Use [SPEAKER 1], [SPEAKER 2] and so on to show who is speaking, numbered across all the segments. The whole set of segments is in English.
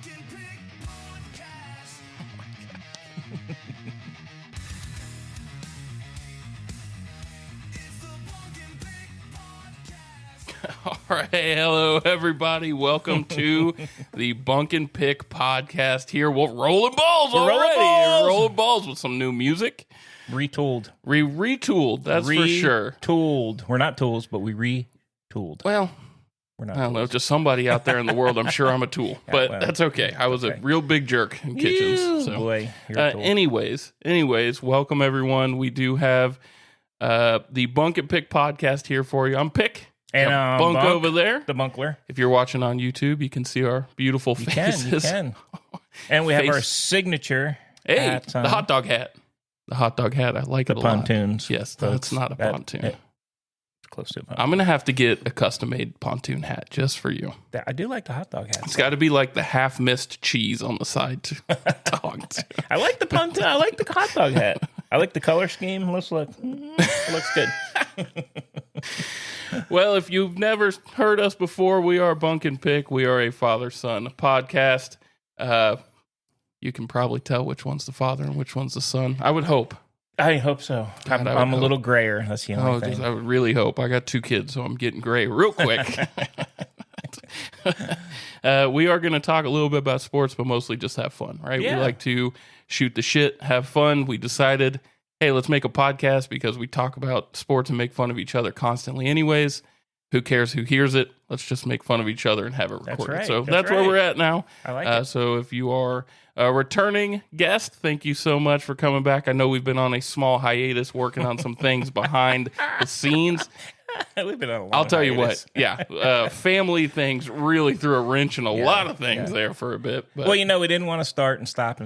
[SPEAKER 1] and Pick podcast. It's the Bunk and Pick podcast.
[SPEAKER 2] All right, hello everybody. Welcome to the Bunk and Pick podcast. Here we're rolling balls already. Rolling balls with some new music.
[SPEAKER 3] Retooled.
[SPEAKER 2] Retooled, that's for sure.
[SPEAKER 3] Retooled. We're not tools, but we retooled.
[SPEAKER 2] Well,
[SPEAKER 3] We're not
[SPEAKER 2] I don't know,
[SPEAKER 3] tools.
[SPEAKER 2] just somebody out there in the world. I'm sure I'm a tool, but
[SPEAKER 3] well,
[SPEAKER 2] that's okay. I was a real big jerk in kitchens.
[SPEAKER 3] You,
[SPEAKER 2] So.
[SPEAKER 3] boy, you're a tool.
[SPEAKER 2] Anyways, welcome everyone. We do have the Bunk and Pick podcast here for you. I'm Pick.
[SPEAKER 3] And
[SPEAKER 2] Got Bunk over there.
[SPEAKER 3] The Bunkler.
[SPEAKER 2] If you're watching on YouTube, you can see our beautiful
[SPEAKER 3] You
[SPEAKER 2] faces.
[SPEAKER 3] can. And we have our
[SPEAKER 2] Face.
[SPEAKER 3] signature
[SPEAKER 2] Hey,
[SPEAKER 3] hat,
[SPEAKER 2] the hot dog hat. The hot dog hat. I like
[SPEAKER 3] the
[SPEAKER 2] it a lot.
[SPEAKER 3] pontoons.
[SPEAKER 2] Yes,
[SPEAKER 3] folks.
[SPEAKER 2] that's not a pontoon.
[SPEAKER 3] It's close to a pontoon.
[SPEAKER 2] I'm going to have to get a custom-made pontoon hat just for you.
[SPEAKER 3] I do like the hot dog hat.
[SPEAKER 2] It's got to be like the half-missed cheese on the side to dog.
[SPEAKER 3] I like the pontoon. I like the hot dog hat. I like the color scheme. Looks good.
[SPEAKER 2] Well, if you've never heard us before, we are Bunk and Pick. We are a father-son podcast. You can probably tell which one's the father and which one's the son. I would hope.
[SPEAKER 3] I hope so.
[SPEAKER 2] God, I would
[SPEAKER 3] I'm a
[SPEAKER 2] hope.
[SPEAKER 3] little grayer. That's the only thing.
[SPEAKER 2] I would really hope. I got 2 kids, so I'm getting gray real quick. We are going to talk a little bit about sports, but mostly just have fun, right?
[SPEAKER 3] Yeah.
[SPEAKER 2] We like to shoot the shit, have fun. We decided, hey, let's make a podcast because we talk about sports and make fun of each other constantly anyways. Who cares who hears it? Let's just make fun of each other and have it recorded.
[SPEAKER 3] right.
[SPEAKER 2] So
[SPEAKER 3] That's
[SPEAKER 2] that's where
[SPEAKER 3] right.
[SPEAKER 2] we're at now.
[SPEAKER 3] I like it.
[SPEAKER 2] So if you are a returning guest, thank you so much for coming back. I know we've been on a small hiatus working on some things behind the scenes.
[SPEAKER 3] We've been on a long
[SPEAKER 2] I'll tell you
[SPEAKER 3] hiatus.
[SPEAKER 2] what, yeah, family things really threw a wrench in a lot of things there for a bit. But
[SPEAKER 3] Well, we didn't want to start and stop.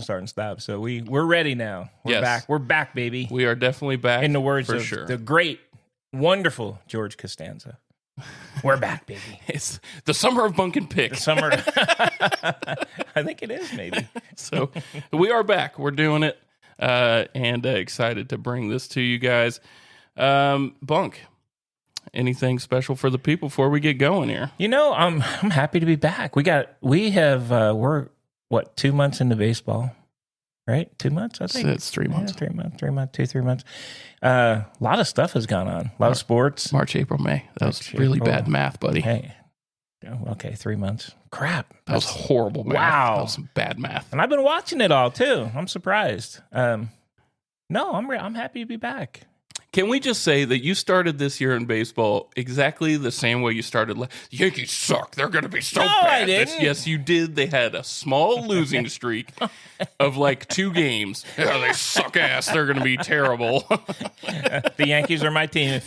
[SPEAKER 3] So we're ready now. We're
[SPEAKER 2] Yes.
[SPEAKER 3] back. We're back, baby.
[SPEAKER 2] we are definitely back.
[SPEAKER 3] In the words
[SPEAKER 2] for
[SPEAKER 3] of
[SPEAKER 2] sure.
[SPEAKER 3] the great, wonderful George Costanza. We're back, baby.
[SPEAKER 2] It's the summer of Bunk and Pick.
[SPEAKER 3] Summer. I think it is, maybe.
[SPEAKER 2] So we are back. We're doing it, and excited to bring this to you guys. Bunk, anything special for the people before we get going here?
[SPEAKER 3] I'm happy to be back. We're 2 months into baseball, right? 2 months, I think.
[SPEAKER 2] It's 3 months.
[SPEAKER 3] Yeah, 3 months, 3 months, 3 months. A lot of stuff has gone on. A lot of sports.
[SPEAKER 2] March, April, May. That was
[SPEAKER 3] March,
[SPEAKER 2] really
[SPEAKER 3] April.
[SPEAKER 2] bad math, buddy.
[SPEAKER 3] Hey. Oh, okay, 3 months. Crap.
[SPEAKER 2] That was horrible math.
[SPEAKER 3] Wow.
[SPEAKER 2] That was some bad math.
[SPEAKER 3] And I've been watching it all too. I'm surprised. No, I'm happy to be back.
[SPEAKER 2] Can we just say that you started this year in baseball exactly the same way you started? The Yankees suck. They're going to be so
[SPEAKER 3] No,
[SPEAKER 2] bad.
[SPEAKER 3] I didn't.
[SPEAKER 2] Yes, you did. They had a small losing streak of like 2 games. Yeah, they suck ass. They're going to be terrible.
[SPEAKER 3] The Yankees are my team.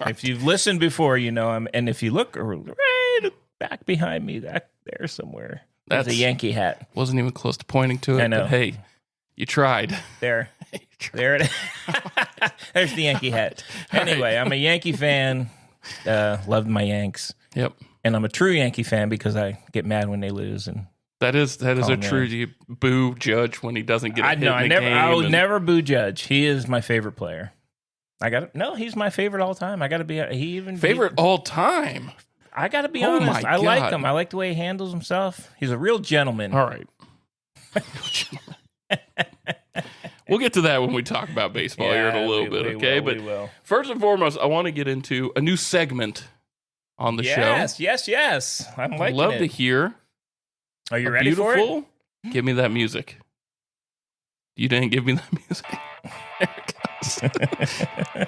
[SPEAKER 3] If you've listened before, and if you look right back behind me, that there somewhere, there's a
[SPEAKER 2] That's-
[SPEAKER 3] Yankee hat.
[SPEAKER 2] Wasn't even close to pointing to it.
[SPEAKER 3] I know.
[SPEAKER 2] But hey, you tried.
[SPEAKER 3] There it is. There's the Yankee hat. Anyway, I'm a Yankee fan. Love my Yanks,
[SPEAKER 2] Yep.
[SPEAKER 3] and I'm a true Yankee fan because I get mad when they lose. And
[SPEAKER 2] That is a
[SPEAKER 3] man.
[SPEAKER 2] true. You boo Judge when he doesn't get a hit in the game.
[SPEAKER 3] I would
[SPEAKER 2] and-
[SPEAKER 3] never boo Judge. He is my favorite player. He's my favorite all time. I got to be.
[SPEAKER 2] Favorite all time.
[SPEAKER 3] I got to be
[SPEAKER 2] Oh
[SPEAKER 3] honest.
[SPEAKER 2] my
[SPEAKER 3] I like
[SPEAKER 2] God.
[SPEAKER 3] him. I like the way he handles himself. He's a real gentleman.
[SPEAKER 2] All right. We'll get to that when we talk about baseball here in a little bit, okay?
[SPEAKER 3] We
[SPEAKER 2] But
[SPEAKER 3] will.
[SPEAKER 2] first and foremost, I want to get into a new segment on the show.
[SPEAKER 3] Yes. I'm
[SPEAKER 2] I'd
[SPEAKER 3] liking
[SPEAKER 2] love
[SPEAKER 3] it.
[SPEAKER 2] to hear.
[SPEAKER 3] Are you
[SPEAKER 2] a
[SPEAKER 3] ready for it?
[SPEAKER 2] beautiful, give me that music. You didn't give me that music. There it goes.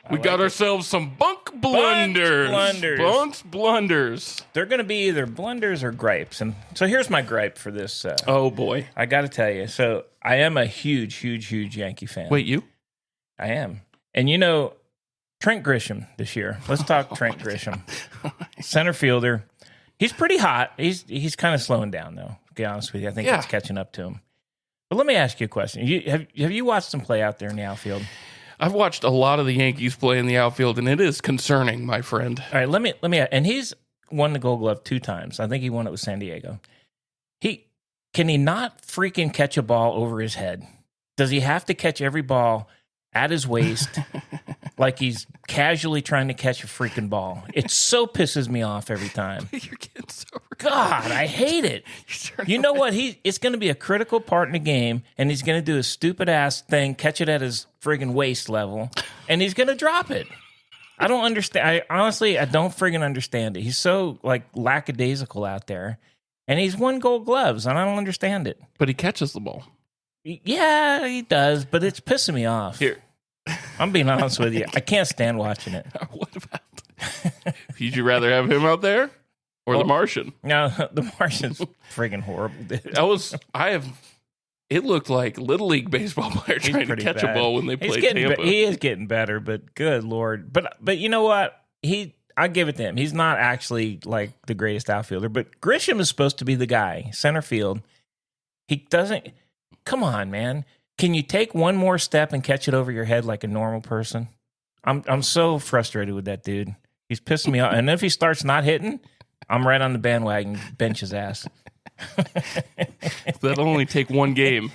[SPEAKER 2] We got ourselves some bunk blunders.
[SPEAKER 3] blunders.
[SPEAKER 2] Bunks blunders.
[SPEAKER 3] They're going to be either blunders or gripes. And so here's my gripe for this.
[SPEAKER 2] Oh, boy.
[SPEAKER 3] I got to tell you. So I am a huge Yankee fan.
[SPEAKER 2] Wait, you?
[SPEAKER 3] I am. And Trent Grisham this year. Let's talk Trent Grisham. Center fielder. He's pretty hot. He's kind of slowing down, though, to be honest with you. I think it's catching up to him. But let me ask you a question. Have you watched him play out there in the outfield?
[SPEAKER 2] I've watched a lot of the Yankees play in the outfield, and it is concerning, my friend.
[SPEAKER 3] All right, let me. And he's won the Gold Glove 2 times. I think he won it with San Diego. Can he not freaking catch a ball over his head? Does he have to catch every ball at his waist, like he's casually trying to catch a freaking ball. It so pisses me off every time.
[SPEAKER 2] You're getting so
[SPEAKER 3] God, I hate it. You know what? It's going to be a critical part in the game, and he's going to do a stupid ass thing, catch it at his friggin' waist level, and he's going to drop it. I don't understand. I don't friggin' understand it. He's so like lackadaisical out there, and he's won Gold Gloves, and I don't understand it.
[SPEAKER 2] But he catches the ball.
[SPEAKER 3] Yeah, he does, but it's pissing me off.
[SPEAKER 2] Here.
[SPEAKER 3] I'm being honest with you. I can't stand watching it.
[SPEAKER 2] What about? Would you rather have him out there or the Martian?
[SPEAKER 3] No, the Martian's friggin' horrible, dude.
[SPEAKER 2] It looked like Little League baseball player
[SPEAKER 3] He's
[SPEAKER 2] trying to
[SPEAKER 3] pretty
[SPEAKER 2] catch
[SPEAKER 3] bad.
[SPEAKER 2] a ball when they
[SPEAKER 3] He's
[SPEAKER 2] played
[SPEAKER 3] getting
[SPEAKER 2] Tampa.
[SPEAKER 3] he is getting better, but good Lord. But you know what? I give it to him. He's not actually like the greatest outfielder, but Grisham is supposed to be the guy, center field. He doesn't. Come on, man. Can you take one more step and catch it over your head like a normal person? I'm so frustrated with that dude. He's pissing me off. And if he starts not hitting, I'm right on the bandwagon, bench his ass.
[SPEAKER 2] That'll only take one game.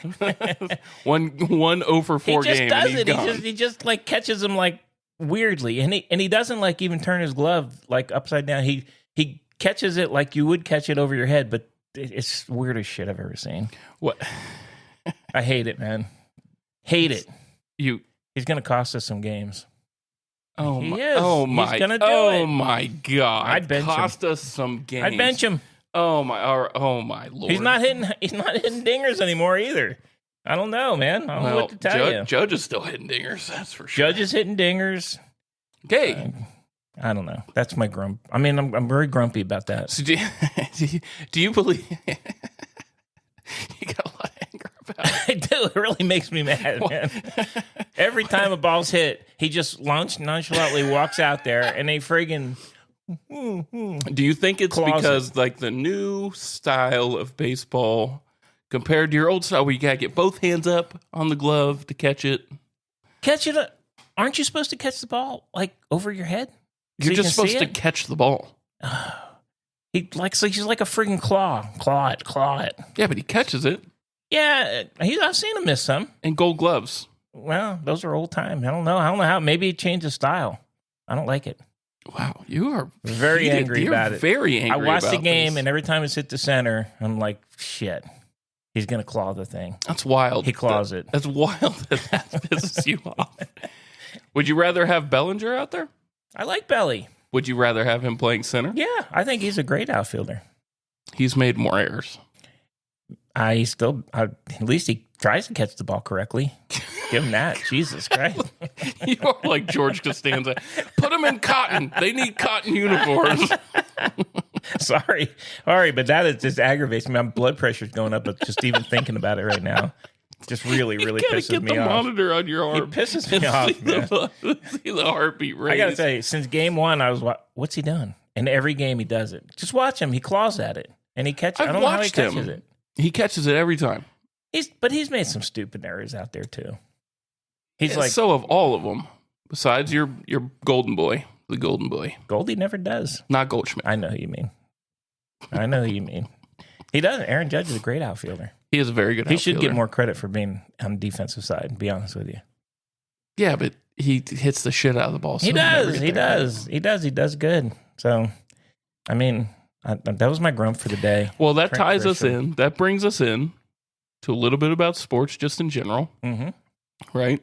[SPEAKER 2] one 0 for 4
[SPEAKER 3] he just
[SPEAKER 2] game.
[SPEAKER 3] does
[SPEAKER 2] and he's
[SPEAKER 3] it.
[SPEAKER 2] gone.
[SPEAKER 3] He just like catches him like weirdly, and he doesn't like even turn his glove like upside down. He catches it like you would catch it over your head, but it's the weirdest shit I've ever seen.
[SPEAKER 2] What?
[SPEAKER 3] I hate it, man. Hate it.
[SPEAKER 2] He's
[SPEAKER 3] gonna cost us some games.
[SPEAKER 2] Oh
[SPEAKER 3] He
[SPEAKER 2] my!
[SPEAKER 3] is.
[SPEAKER 2] Oh
[SPEAKER 3] He's
[SPEAKER 2] my!
[SPEAKER 3] gonna do
[SPEAKER 2] oh
[SPEAKER 3] it.
[SPEAKER 2] my God!
[SPEAKER 3] I'd bench him.
[SPEAKER 2] Cost us some games.
[SPEAKER 3] I'd bench him.
[SPEAKER 2] Oh my! Oh my Lord!
[SPEAKER 3] He's not hitting dingers anymore either. I don't know, man. I don't know what to tell you.
[SPEAKER 2] Judge is still hitting dingers. That's for sure.
[SPEAKER 3] Judge is hitting dingers.
[SPEAKER 2] Okay.
[SPEAKER 3] I don't know. That's my grump. I mean, I'm very grumpy about that.
[SPEAKER 2] So do you believe you got a lot of anger about it?
[SPEAKER 3] I do. It really makes me mad, man. Every time a ball's hit, he just nonchalantly walks out there and they friggin'
[SPEAKER 2] Do you think it's
[SPEAKER 3] Closet.
[SPEAKER 2] because like the new style of baseball compared to your old style where you gotta get both hands up on the glove to catch it?
[SPEAKER 3] catch it? Aren't you supposed to catch the ball like over your head? So
[SPEAKER 2] You're
[SPEAKER 3] you
[SPEAKER 2] just
[SPEAKER 3] can see
[SPEAKER 2] supposed to
[SPEAKER 3] it?
[SPEAKER 2] catch the ball.
[SPEAKER 3] He's like a friggin' claw it.
[SPEAKER 2] Yeah, but he catches it
[SPEAKER 3] Yeah, I've seen him miss some.
[SPEAKER 2] in Gold Gloves.
[SPEAKER 3] Well, those are old time. I don't know how. Maybe he changed his style. I don't like it.
[SPEAKER 2] Wow, you are
[SPEAKER 3] Very
[SPEAKER 2] heated.
[SPEAKER 3] angry
[SPEAKER 2] You're
[SPEAKER 3] about it.
[SPEAKER 2] Very angry.
[SPEAKER 3] I watched the
[SPEAKER 2] about
[SPEAKER 3] game,
[SPEAKER 2] this.
[SPEAKER 3] and every time it's hit the center, I'm like, shit. He's gonna claw the thing.
[SPEAKER 2] That's wild.
[SPEAKER 3] He claws it.
[SPEAKER 2] That's wild that pisses you off. Would you rather have Bellinger out there?
[SPEAKER 3] I like Belly.
[SPEAKER 2] Would you rather have him playing center?
[SPEAKER 3] Yeah, I think he's a great outfielder.
[SPEAKER 2] He's made more errors.
[SPEAKER 3] At least he tries to catch the ball correctly. Give him that. Jesus Christ.
[SPEAKER 2] You are like George Costanza. Put them in cotton. They need cotton uniforms.
[SPEAKER 3] Sorry, but that just aggravates me. My blood pressure's going up just even thinking about it right now. It just really
[SPEAKER 2] You gotta
[SPEAKER 3] pisses
[SPEAKER 2] get
[SPEAKER 3] me
[SPEAKER 2] the
[SPEAKER 3] off.
[SPEAKER 2] monitor on your arm.
[SPEAKER 3] It pisses
[SPEAKER 2] and
[SPEAKER 3] me off,
[SPEAKER 2] see
[SPEAKER 3] man.
[SPEAKER 2] see the heartbeat raise.
[SPEAKER 3] I gotta say, since game one, I was what's he done? And every game he does it. Just watch him. He claws at it, and he catches. I
[SPEAKER 2] I've
[SPEAKER 3] don't know how he
[SPEAKER 2] watched
[SPEAKER 3] catches
[SPEAKER 2] him.
[SPEAKER 3] it.
[SPEAKER 2] He catches it every time.
[SPEAKER 3] He's made some stupid errors out there too. He's
[SPEAKER 2] And
[SPEAKER 3] like
[SPEAKER 2] so of all of them, besides your golden boy, the golden boy,
[SPEAKER 3] Goldie never does.
[SPEAKER 2] not Goldschmidt.
[SPEAKER 3] I know who you mean. He doesn't. Aaron Judge is a great outfielder.
[SPEAKER 2] He is a very good.
[SPEAKER 3] He should get
[SPEAKER 2] outfielder.
[SPEAKER 3] more credit for being on the defensive side. To be honest with you,
[SPEAKER 2] Yeah, but he hits the shit out of the ball. So
[SPEAKER 3] he
[SPEAKER 2] never
[SPEAKER 3] does.
[SPEAKER 2] get
[SPEAKER 3] He
[SPEAKER 2] that
[SPEAKER 3] does. He does good. So, I mean, that was my grump for the day.
[SPEAKER 2] Well, that
[SPEAKER 3] Trent
[SPEAKER 2] ties us
[SPEAKER 3] Grisham.
[SPEAKER 2] in. That brings us in to a little bit about sports just in general,
[SPEAKER 3] Mm-hmm.
[SPEAKER 2] right?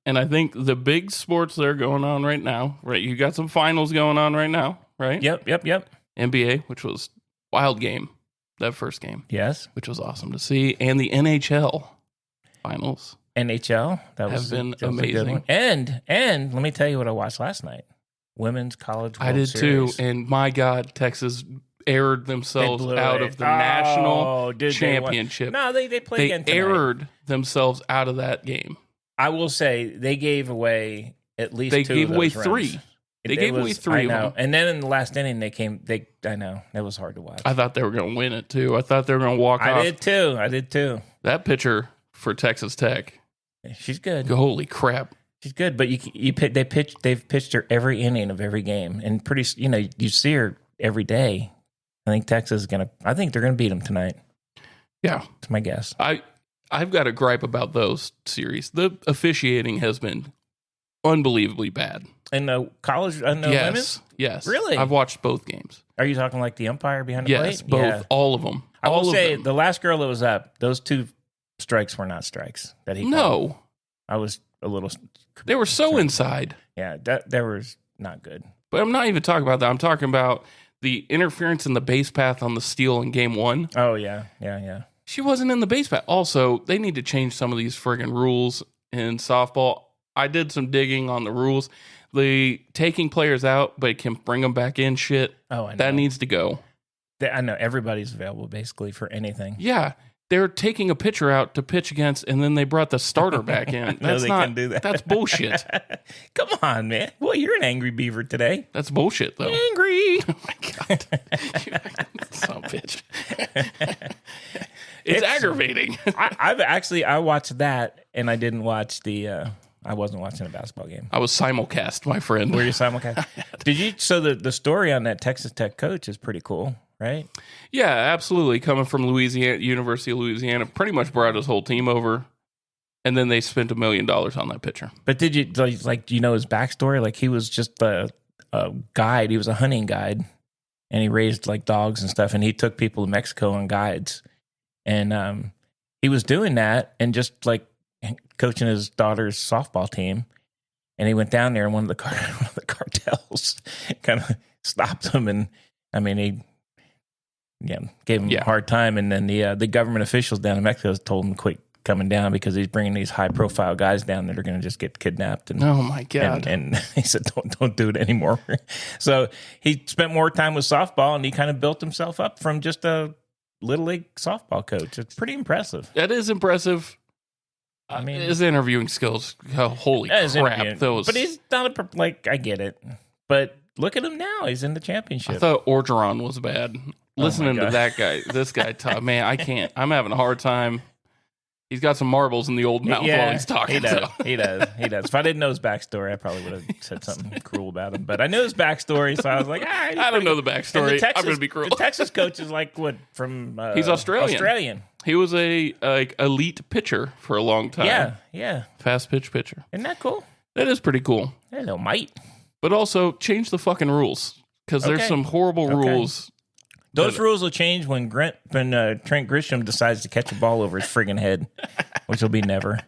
[SPEAKER 2] And I think the big sports that are going on right now, right? You got some finals going on right now, right?
[SPEAKER 3] Yep.
[SPEAKER 2] NBA, which was wild game, that first game,
[SPEAKER 3] Yes.
[SPEAKER 2] which was awesome to see, and the NHL finals.
[SPEAKER 3] NHL. That
[SPEAKER 2] Have
[SPEAKER 3] was
[SPEAKER 2] been
[SPEAKER 3] that was a good
[SPEAKER 2] amazing.
[SPEAKER 3] one. And let me tell you what I watched last night. Women's College World
[SPEAKER 2] I did
[SPEAKER 3] Series.
[SPEAKER 2] too, and my God, Texas aired
[SPEAKER 3] They
[SPEAKER 2] themselves
[SPEAKER 3] blew
[SPEAKER 2] out
[SPEAKER 3] it.
[SPEAKER 2] of the national
[SPEAKER 3] Oh, dude, they won.
[SPEAKER 2] championship.
[SPEAKER 3] No, they played
[SPEAKER 2] They
[SPEAKER 3] again tonight.
[SPEAKER 2] aired themselves out of that game.
[SPEAKER 3] I will say they gave away at least
[SPEAKER 2] They
[SPEAKER 3] two
[SPEAKER 2] gave
[SPEAKER 3] of
[SPEAKER 2] away
[SPEAKER 3] those runs.
[SPEAKER 2] three. They
[SPEAKER 3] It
[SPEAKER 2] gave away
[SPEAKER 3] was-
[SPEAKER 2] three
[SPEAKER 3] I
[SPEAKER 2] of
[SPEAKER 3] know.
[SPEAKER 2] them.
[SPEAKER 3] And then in the last inning, I know it was hard to watch.
[SPEAKER 2] I thought they were going to win it too. I thought they were going to walk
[SPEAKER 3] I
[SPEAKER 2] off.
[SPEAKER 3] did too.
[SPEAKER 2] That pitcher for Texas Tech.
[SPEAKER 3] She's good.
[SPEAKER 2] Holy crap!
[SPEAKER 3] She's good. But they've pitched her every inning of every game, and you see her every day. I think they're gonna beat them tonight.
[SPEAKER 2] Yeah,
[SPEAKER 3] That's my guess.
[SPEAKER 2] I've got a gripe about those series. The officiating has been unbelievably bad.
[SPEAKER 3] In the college, no women's?
[SPEAKER 2] Yes.
[SPEAKER 3] Really?
[SPEAKER 2] I've watched both games.
[SPEAKER 3] Are you talking like the umpire behind the plate?
[SPEAKER 2] Yes, both.
[SPEAKER 3] Yeah.
[SPEAKER 2] All of them.
[SPEAKER 3] I will
[SPEAKER 2] All of
[SPEAKER 3] say
[SPEAKER 2] them.
[SPEAKER 3] the last girl that was up, those 2 strikes were not strikes that he called.
[SPEAKER 2] No.
[SPEAKER 3] I was a little.
[SPEAKER 2] They were so inside.
[SPEAKER 3] Yeah, that was not good.
[SPEAKER 2] But I'm not even talking about that. I'm talking about the interference in the base path on the steal in game 1.
[SPEAKER 3] Oh, yeah.
[SPEAKER 2] She wasn't in the base path. Also, they need to change some of these friggin' rules in softball. I did some digging on the rules. The taking players out, but can bring them back in shit.
[SPEAKER 3] Oh, I know.
[SPEAKER 2] That needs to go.
[SPEAKER 3] I know everybody's available basically for anything.
[SPEAKER 2] Yeah. They're taking a pitcher out to pitch against, and then they brought the starter back in.
[SPEAKER 3] No, they can do that.
[SPEAKER 2] That's bullshit.
[SPEAKER 3] Come on, man. Boy, you're an angry beaver today.
[SPEAKER 2] That's bullshit, though.
[SPEAKER 3] Angry.
[SPEAKER 2] Oh my God. Son of a bitch. It's aggravating.
[SPEAKER 3] I watched that, and I didn't watch I wasn't watching a basketball game.
[SPEAKER 2] I was simulcast, my friend.
[SPEAKER 3] Were you simulcast? Did you? So the story on that Texas Tech coach is pretty cool, right?
[SPEAKER 2] Yeah, absolutely. Coming from Louisiana, University of Louisiana, pretty much brought his whole team over, and then they spent $1 million on that pitcher.
[SPEAKER 3] But did you like? Do you know his backstory? Like he was just a guide. He was a hunting guide, and he raised like dogs and stuff. And he took people to Mexico on guides, and he was doing that and just like coaching his daughter's softball team. And he went down there, and one of the cartels kind of stopped him, and I mean he gave him a hard time. And then the government officials down in Mexico told him to quit coming down because he's bringing these high profile guys down that are going to just get kidnapped. And
[SPEAKER 2] oh my God!
[SPEAKER 3] And he said, "Don't do it anymore." So he spent more time with softball, and he kind of built himself up from just a little league softball coach. It's pretty impressive.
[SPEAKER 2] That is impressive.
[SPEAKER 3] I mean,
[SPEAKER 2] his interviewing skills, holy crap! Those,
[SPEAKER 3] but he's not I get it. But look at him now; he's in the championship.
[SPEAKER 2] I thought Orgeron was bad. Listening to that guy, this guy, man, I can't. I'm having a hard time. He's got some marbles in the old mouth while he's talking.
[SPEAKER 3] He does.
[SPEAKER 2] So.
[SPEAKER 3] He does. If I didn't know his backstory, I probably would have said something cruel about him. But I knew his backstory, so I was like,
[SPEAKER 2] I don't know the backstory. I'm going to be cruel.
[SPEAKER 3] The Texas coach is like what from?
[SPEAKER 2] He's Australian.
[SPEAKER 3] Australian.
[SPEAKER 2] He was a elite pitcher for a long time.
[SPEAKER 3] Yeah.
[SPEAKER 2] Fast pitch pitcher.
[SPEAKER 3] Isn't that cool?
[SPEAKER 2] That is pretty cool.
[SPEAKER 3] Hello, mate.
[SPEAKER 2] But also change the fucking rules because there's some horrible rules.
[SPEAKER 3] Those rules will change when Trent Grisham decides to catch a ball over his friggin' head, which will be never.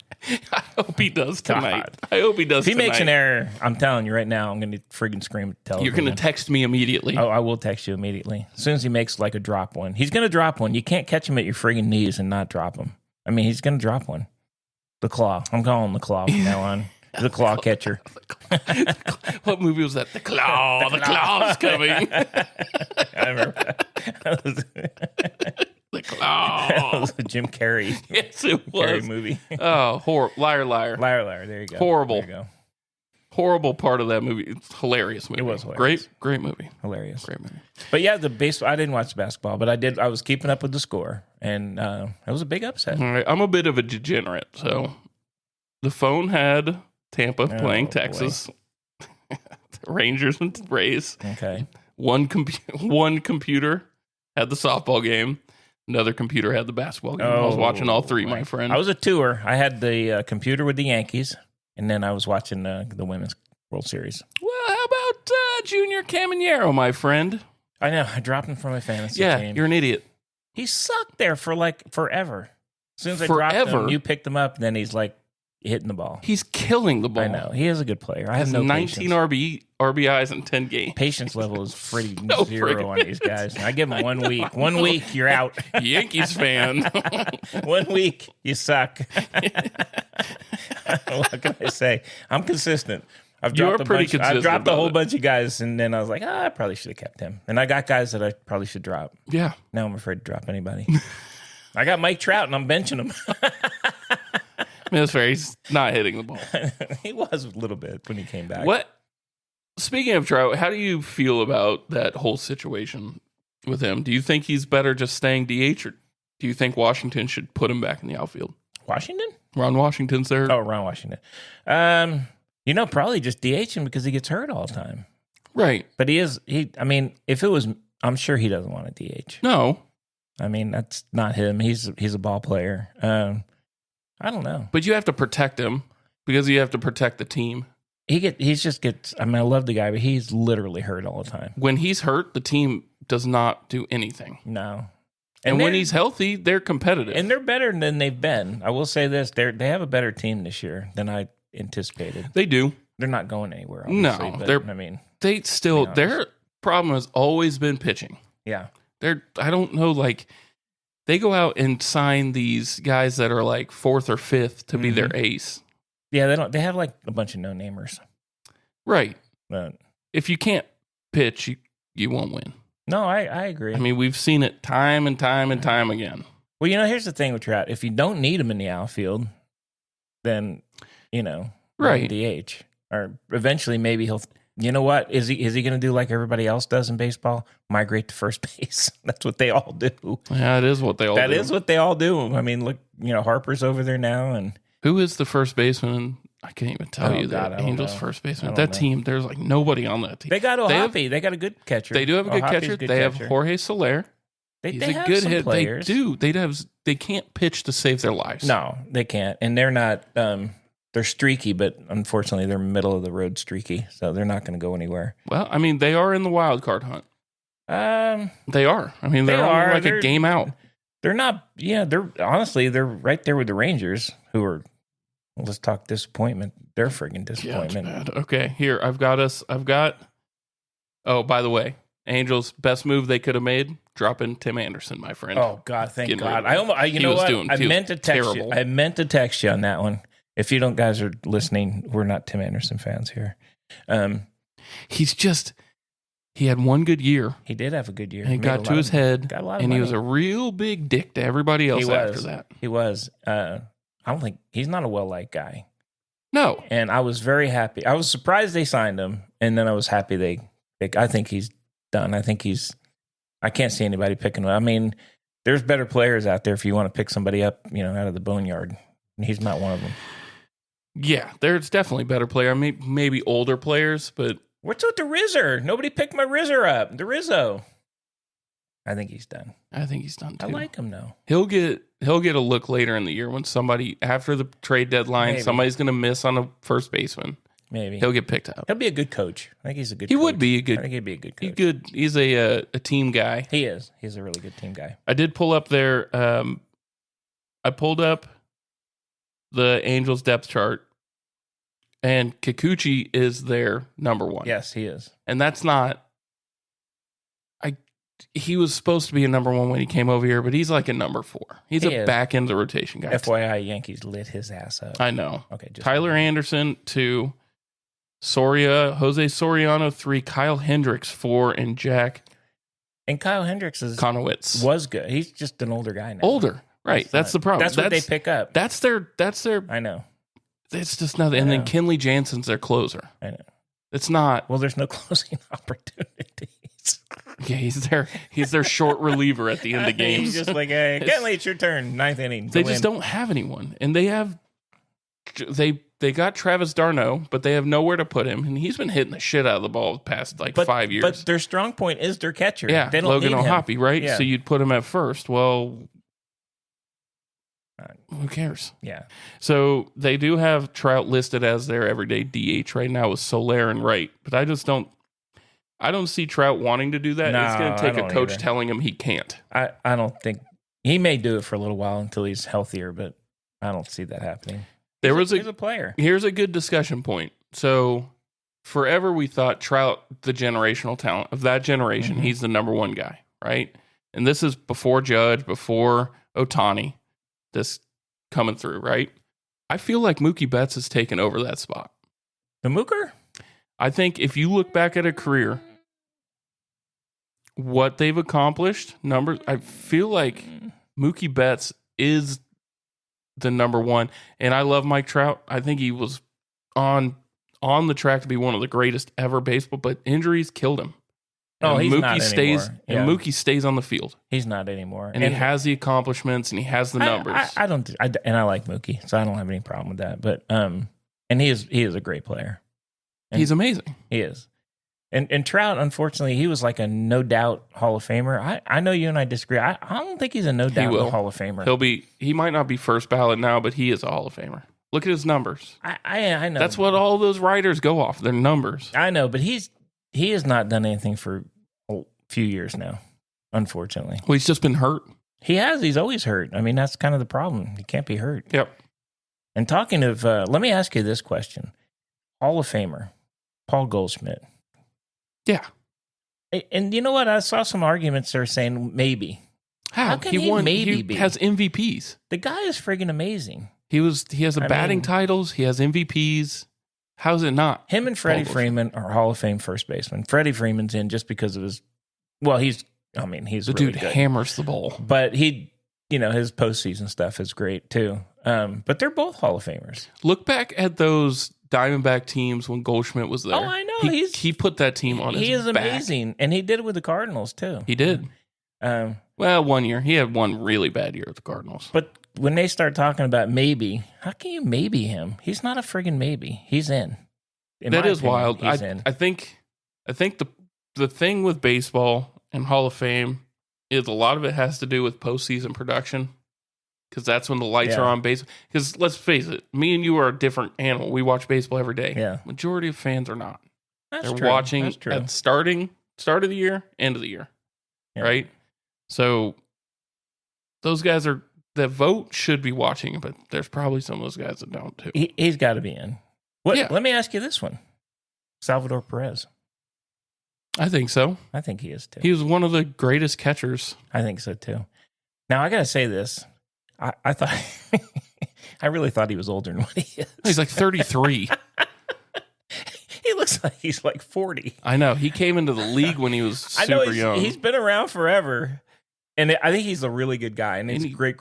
[SPEAKER 2] I hope he does tonight. I hope he does.
[SPEAKER 3] If he makes an error, I'm telling you right now, I'm going to friggin' scream at the television.
[SPEAKER 2] You're going to text me immediately.
[SPEAKER 3] Oh, I will text you immediately. As soon as he makes like a drop one. He's going to drop one. You can't catch him at your friggin' knees and not drop him. I mean, he's going to drop one. The claw. I'm calling him the claw from now on. The claw catcher.
[SPEAKER 2] What movie was that? The Claw. The Claw's coming.
[SPEAKER 3] I remember that.
[SPEAKER 2] The Claw.
[SPEAKER 3] That was a Jim Carrey.
[SPEAKER 2] Yes, it was.
[SPEAKER 3] Carrey movie.
[SPEAKER 2] Oh, horrible. Liar, liar.
[SPEAKER 3] Liar, liar. There you go.
[SPEAKER 2] Horrible.
[SPEAKER 3] There you go.
[SPEAKER 2] Horrible part of that movie. It's hilarious movie.
[SPEAKER 3] It was hilarious.
[SPEAKER 2] Great movie.
[SPEAKER 3] Hilarious.
[SPEAKER 2] Great movie.
[SPEAKER 3] But yeah, the baseball. I didn't watch basketball, but I did. I was keeping up with the score, and it was a big upset.
[SPEAKER 2] All right. I'm a bit of a degenerate, so the phone had Tampa playing
[SPEAKER 3] boy.
[SPEAKER 2] Texas. Rangers and Rays.
[SPEAKER 3] Okay.
[SPEAKER 2] One computer had the softball game. Another computer had the basketball game. I was watching all three, my friend.
[SPEAKER 3] I was a tour. I had the computer with the Yankees, and then I was watching the Women's World Series.
[SPEAKER 2] Well, how about Junior Caminero, my friend?
[SPEAKER 3] I know. I dropped him from my fantasy
[SPEAKER 2] Yeah,
[SPEAKER 3] team.
[SPEAKER 2] you're an idiot.
[SPEAKER 3] He sucked there for like forever. As soon as I dropped him, you picked him up, and then he's like hitting the ball.
[SPEAKER 2] He's killing the ball.
[SPEAKER 3] I know. He is a good player. I have no
[SPEAKER 2] 19
[SPEAKER 3] patience.
[SPEAKER 2] RBIs in 10 games.
[SPEAKER 3] Patience level is pretty
[SPEAKER 2] No
[SPEAKER 3] zero on these guys. I give them 1 week. 1 week, you're out.
[SPEAKER 2] Yankees fan.
[SPEAKER 3] 1 week, you suck. What can I say? I'm consistent. I've dropped I've dropped a whole bunch of guys, and then I was like, I probably should have kept him. And I got guys that I probably should drop.
[SPEAKER 2] Yeah.
[SPEAKER 3] Now I'm afraid to drop anybody. I got Mike Trout, and I'm benching him.
[SPEAKER 2] That's fair. He's not hitting the ball.
[SPEAKER 3] He was a little bit when he came back.
[SPEAKER 2] What? Speaking of Trout, how do you feel about that whole situation with him? Do you think he's better just staying DH, or do you think Washington should put him back in the outfield?
[SPEAKER 3] Washington?
[SPEAKER 2] Ron Washington's there.
[SPEAKER 3] Oh, Ron Washington. Probably just DH him because he gets hurt all the time.
[SPEAKER 2] Right.
[SPEAKER 3] But I mean, if it was, I'm sure he doesn't want a DH.
[SPEAKER 2] No.
[SPEAKER 3] I mean, that's not him. He's a ball player. I don't know.
[SPEAKER 2] But you have to protect him because you have to protect the team.
[SPEAKER 3] He's just gets. I mean, I love the guy, but he's literally hurt all the time.
[SPEAKER 2] When he's hurt, the team does not do anything.
[SPEAKER 3] No.
[SPEAKER 2] And when
[SPEAKER 3] they're-
[SPEAKER 2] he's healthy, they're competitive.
[SPEAKER 3] and they're better than they've been. I will say this: they have a better team this year than I anticipated.
[SPEAKER 2] They do.
[SPEAKER 3] They're not going anywhere.
[SPEAKER 2] No,
[SPEAKER 3] Obviously, but,
[SPEAKER 2] they're-
[SPEAKER 3] I mean,
[SPEAKER 2] They still,
[SPEAKER 3] To be
[SPEAKER 2] their problem has always been pitching.
[SPEAKER 3] yeah.
[SPEAKER 2] I don't know, like, they go out and sign these guys that are like 4th or 5th to be their ace.
[SPEAKER 3] Yeah, they don't. They have like a bunch of no-namers.
[SPEAKER 2] Right.
[SPEAKER 3] But
[SPEAKER 2] If you can't pitch, you won't win.
[SPEAKER 3] no, I agree.
[SPEAKER 2] I mean, we've seen it time and time and time again.
[SPEAKER 3] well, here's the thing with Trout. If you don't need him in the outfield, then let
[SPEAKER 2] Right.
[SPEAKER 3] him DH, or eventually maybe he'll. You know what? Is he going to do like everybody else does in baseball? Migrate to first base. That's what they all do.
[SPEAKER 2] Yeah, it is what they all do.
[SPEAKER 3] That is what they all do. I mean, look, Harper's over there now, and
[SPEAKER 2] Who is the first baseman? I can't even tell
[SPEAKER 3] Oh,
[SPEAKER 2] you
[SPEAKER 3] God, I
[SPEAKER 2] that.
[SPEAKER 3] don't
[SPEAKER 2] Angels
[SPEAKER 3] know.
[SPEAKER 2] first
[SPEAKER 3] I
[SPEAKER 2] baseman.
[SPEAKER 3] don't
[SPEAKER 2] That
[SPEAKER 3] know.
[SPEAKER 2] team, there's like nobody on that team.
[SPEAKER 3] they got
[SPEAKER 2] They have-
[SPEAKER 3] Ohapi. They got a good catcher.
[SPEAKER 2] They do have a good
[SPEAKER 3] Ohapi's
[SPEAKER 2] catcher.
[SPEAKER 3] a good
[SPEAKER 2] They have
[SPEAKER 3] catcher.
[SPEAKER 2] Jorge Soler.
[SPEAKER 3] They
[SPEAKER 2] He's
[SPEAKER 3] have
[SPEAKER 2] a good
[SPEAKER 3] some
[SPEAKER 2] hit.
[SPEAKER 3] players.
[SPEAKER 2] They do. They can't pitch to save their lives.
[SPEAKER 3] No, they can't, and they're not. They're streaky, but unfortunately, they're middle of the road streaky, so they're not going to go anywhere.
[SPEAKER 2] Well, I mean, they are in the wild card hunt.
[SPEAKER 3] Um,
[SPEAKER 2] They are. I mean, they're
[SPEAKER 3] They
[SPEAKER 2] only
[SPEAKER 3] are.
[SPEAKER 2] like
[SPEAKER 3] They're-
[SPEAKER 2] a game out.
[SPEAKER 3] they're not. Yeah, they're right there with the Rangers, who are. Let's talk disappointment. They're friggin'
[SPEAKER 2] Yeah, it's
[SPEAKER 3] disappointment.
[SPEAKER 2] bad. Okay, here I've got. Oh, by the way, Angels best move they could have made: dropping Tim Anderson, my friend.
[SPEAKER 3] Oh God, thank
[SPEAKER 2] Getting
[SPEAKER 3] God!
[SPEAKER 2] rid of
[SPEAKER 3] I almost. You
[SPEAKER 2] He
[SPEAKER 3] know
[SPEAKER 2] was
[SPEAKER 3] what?
[SPEAKER 2] doing-
[SPEAKER 3] I
[SPEAKER 2] he was
[SPEAKER 3] meant to text you.
[SPEAKER 2] terrible.
[SPEAKER 3] I meant to text you on that one. If you don't, guys are listening. We're not Tim Anderson fans here.
[SPEAKER 2] He had one good year,
[SPEAKER 3] He did have a good year.
[SPEAKER 2] and it
[SPEAKER 3] Made a
[SPEAKER 2] got
[SPEAKER 3] lot
[SPEAKER 2] to
[SPEAKER 3] of-
[SPEAKER 2] his head,
[SPEAKER 3] got a lot of
[SPEAKER 2] and he
[SPEAKER 3] money.
[SPEAKER 2] was a real big dick to everybody else
[SPEAKER 3] He
[SPEAKER 2] after
[SPEAKER 3] was.
[SPEAKER 2] that.
[SPEAKER 3] He was. I don't think he's not a well-liked guy.
[SPEAKER 2] No,
[SPEAKER 3] And I was very happy. I was surprised they signed him, and then I was happy I think he's done. I can't see anybody picking him. I mean, there's better players out there if you want to pick somebody up, out of the boneyard. And he's not one of them.
[SPEAKER 2] yeah, there's definitely better player. Maybe older players, but
[SPEAKER 3] What's with the Rizzer? Nobody picked my Rizzer up. The Rizzo. I think he's done.
[SPEAKER 2] I think he's done too.
[SPEAKER 3] I like him though.
[SPEAKER 2] He'll get a look later in the year when somebody after the trade deadline,
[SPEAKER 3] Maybe.
[SPEAKER 2] somebody's going to miss on a first baseman.
[SPEAKER 3] Maybe
[SPEAKER 2] He'll get picked up.
[SPEAKER 3] he'll be a good coach. I think he's a good.
[SPEAKER 2] He
[SPEAKER 3] coach.
[SPEAKER 2] would be a
[SPEAKER 3] I
[SPEAKER 2] good.
[SPEAKER 3] think he'd be a good coach.
[SPEAKER 2] He's a team guy.
[SPEAKER 3] He is. He's a really good team guy.
[SPEAKER 2] I did pull up their. I pulled up the Angels depth chart, and Kikuchi is their number one.
[SPEAKER 3] Yes, he is.
[SPEAKER 2] And that's not. He was supposed to be a number one when he came over here, but he's like a number 4. He's
[SPEAKER 3] He
[SPEAKER 2] a
[SPEAKER 3] is.
[SPEAKER 2] back end of the rotation guy.
[SPEAKER 3] FYI, Yankees lit his ass up.
[SPEAKER 2] I know.
[SPEAKER 3] Okay, just
[SPEAKER 2] Tyler Anderson 2, Soria, Jose Soriano 3, Kyle Hendricks 4, and Jack
[SPEAKER 3] and Kyle Hendricks
[SPEAKER 2] Conowitz.
[SPEAKER 3] was good. He's just an older guy now.
[SPEAKER 2] Older, right? That's the problem.
[SPEAKER 3] That's what they pick up.
[SPEAKER 2] That's their.
[SPEAKER 3] I know.
[SPEAKER 2] It's just nothing. And
[SPEAKER 3] I
[SPEAKER 2] then
[SPEAKER 3] know.
[SPEAKER 2] Kenley Jansen's their closer.
[SPEAKER 3] I know.
[SPEAKER 2] It's not.
[SPEAKER 3] Well, there's no closing opportunities.
[SPEAKER 2] Yeah, he's their short reliever at the end of games.
[SPEAKER 3] He's just like, hey, Kenley, it's your turn. 9th inning.
[SPEAKER 2] They
[SPEAKER 3] Go
[SPEAKER 2] just
[SPEAKER 3] in.
[SPEAKER 2] don't have anyone, and they got Travis Darno, but they have nowhere to put him, and he's been hitting the shit out of the ball the past 5 years.
[SPEAKER 3] But their strong point is their catcher.
[SPEAKER 2] yeah,
[SPEAKER 3] They don't
[SPEAKER 2] Logan
[SPEAKER 3] need him.
[SPEAKER 2] Ohapi, right?
[SPEAKER 3] Yeah.
[SPEAKER 2] So you'd put him at first. Well, who cares?
[SPEAKER 3] Yeah.
[SPEAKER 2] So they do have Trout listed as their everyday DH right now with Soler and Wright, but I don't see Trout wanting to do that.
[SPEAKER 3] No,
[SPEAKER 2] it's going to
[SPEAKER 3] I
[SPEAKER 2] take a
[SPEAKER 3] don't
[SPEAKER 2] coach
[SPEAKER 3] either.
[SPEAKER 2] telling him he can't.
[SPEAKER 3] I don't think he may do it for a little while until he's healthier, but I don't see that happening. He's a player.
[SPEAKER 2] Here's a good discussion point. So forever we thought Trout, the generational talent of that generation, he's the number one guy, right? And this is before Judge, before Otani, this coming through, right? I feel like Mookie Betts has taken over that spot.
[SPEAKER 3] The Mooker?
[SPEAKER 2] I think if you look back at a career, what they've accomplished, numbers, I feel like Mookie Betts is the number one. And I love Mike Trout. I think he was on the track to be one of the greatest ever baseball, but injuries killed him.
[SPEAKER 3] Oh,
[SPEAKER 2] And
[SPEAKER 3] he's not
[SPEAKER 2] stays
[SPEAKER 3] anymore. Yeah.
[SPEAKER 2] and Mookie stays on the field.
[SPEAKER 3] He's not anymore.
[SPEAKER 2] And he has the accomplishments and he has the numbers.
[SPEAKER 3] And I like Mookie, so I don't have any problem with that. But and he is a great player. And
[SPEAKER 2] He's amazing.
[SPEAKER 3] He is. And Trout, unfortunately, he was like a no doubt Hall of Famer. I know you and I disagree. I don't think he's a no doubt
[SPEAKER 2] will.
[SPEAKER 3] Hall of Famer.
[SPEAKER 2] He might not be first ballot now, but he is a Hall of Famer. Look at his numbers.
[SPEAKER 3] I know.
[SPEAKER 2] That's what all those writers go off, their numbers.
[SPEAKER 3] I know, but he has not done anything for a few years now, unfortunately.
[SPEAKER 2] Well, he's just been hurt.
[SPEAKER 3] He has. He's always hurt. I mean, that's kind of the problem. He can't be hurt.
[SPEAKER 2] Yep.
[SPEAKER 3] And talking of, let me ask you this question. Hall of Famer, Paul Goldschmidt.
[SPEAKER 2] Yeah.
[SPEAKER 3] And you know what? I saw some arguments there saying maybe.
[SPEAKER 2] How
[SPEAKER 3] can
[SPEAKER 2] he
[SPEAKER 3] he
[SPEAKER 2] won?
[SPEAKER 3] maybe
[SPEAKER 2] He
[SPEAKER 3] be?
[SPEAKER 2] has MVPs.
[SPEAKER 3] The guy is friggin' amazing.
[SPEAKER 2] He has batting titles. He has MVPs. How's it not?
[SPEAKER 3] Him and Freddie Freeman are Hall of Fame first baseman. Freddie Freeman's in just because of his, well, he's
[SPEAKER 2] the
[SPEAKER 3] really
[SPEAKER 2] dude
[SPEAKER 3] good.
[SPEAKER 2] hammers the ball.
[SPEAKER 3] But his postseason stuff is great too. But they're both Hall of Famers.
[SPEAKER 2] Look back at those Diamondback teams when Goldschmidt was there.
[SPEAKER 3] Oh, I know.
[SPEAKER 2] He put that team on his back.
[SPEAKER 3] He is amazing. And he did it with the Cardinals too.
[SPEAKER 2] He did. Well, 1 year. He had one really bad year with the Cardinals.
[SPEAKER 3] But when they start talking about maybe, how can you maybe him? He's not a friggin' maybe. He's in.
[SPEAKER 2] That is wild.
[SPEAKER 3] He's in.
[SPEAKER 2] I think the thing with baseball and Hall of Fame is a lot of it has to do with postseason production. Because that's when the lights are on base. Because let's face it, me and you are a different animal. We watch baseball every day.
[SPEAKER 3] Yeah.
[SPEAKER 2] Majority of fans are not.
[SPEAKER 3] That's
[SPEAKER 2] They're
[SPEAKER 3] true.
[SPEAKER 2] watching
[SPEAKER 3] That's true.
[SPEAKER 2] at start of the year, end of the year.
[SPEAKER 3] Yeah.
[SPEAKER 2] Right? So those guys that vote should be watching, but there's probably some of those guys that don't too.
[SPEAKER 3] He's got to be in. Let me ask you this one. Salvador Perez.
[SPEAKER 2] I think so.
[SPEAKER 3] I think he is too.
[SPEAKER 2] He was one of the greatest catchers.
[SPEAKER 3] I think so too. Now I got to say this. I thought, I really thought he was older than what he is.
[SPEAKER 2] He's like 33.
[SPEAKER 3] He looks like he's like 40.
[SPEAKER 2] I know. He came into the league when he was super young.
[SPEAKER 3] He's been around forever. And I think he's a really good guy. And he's a great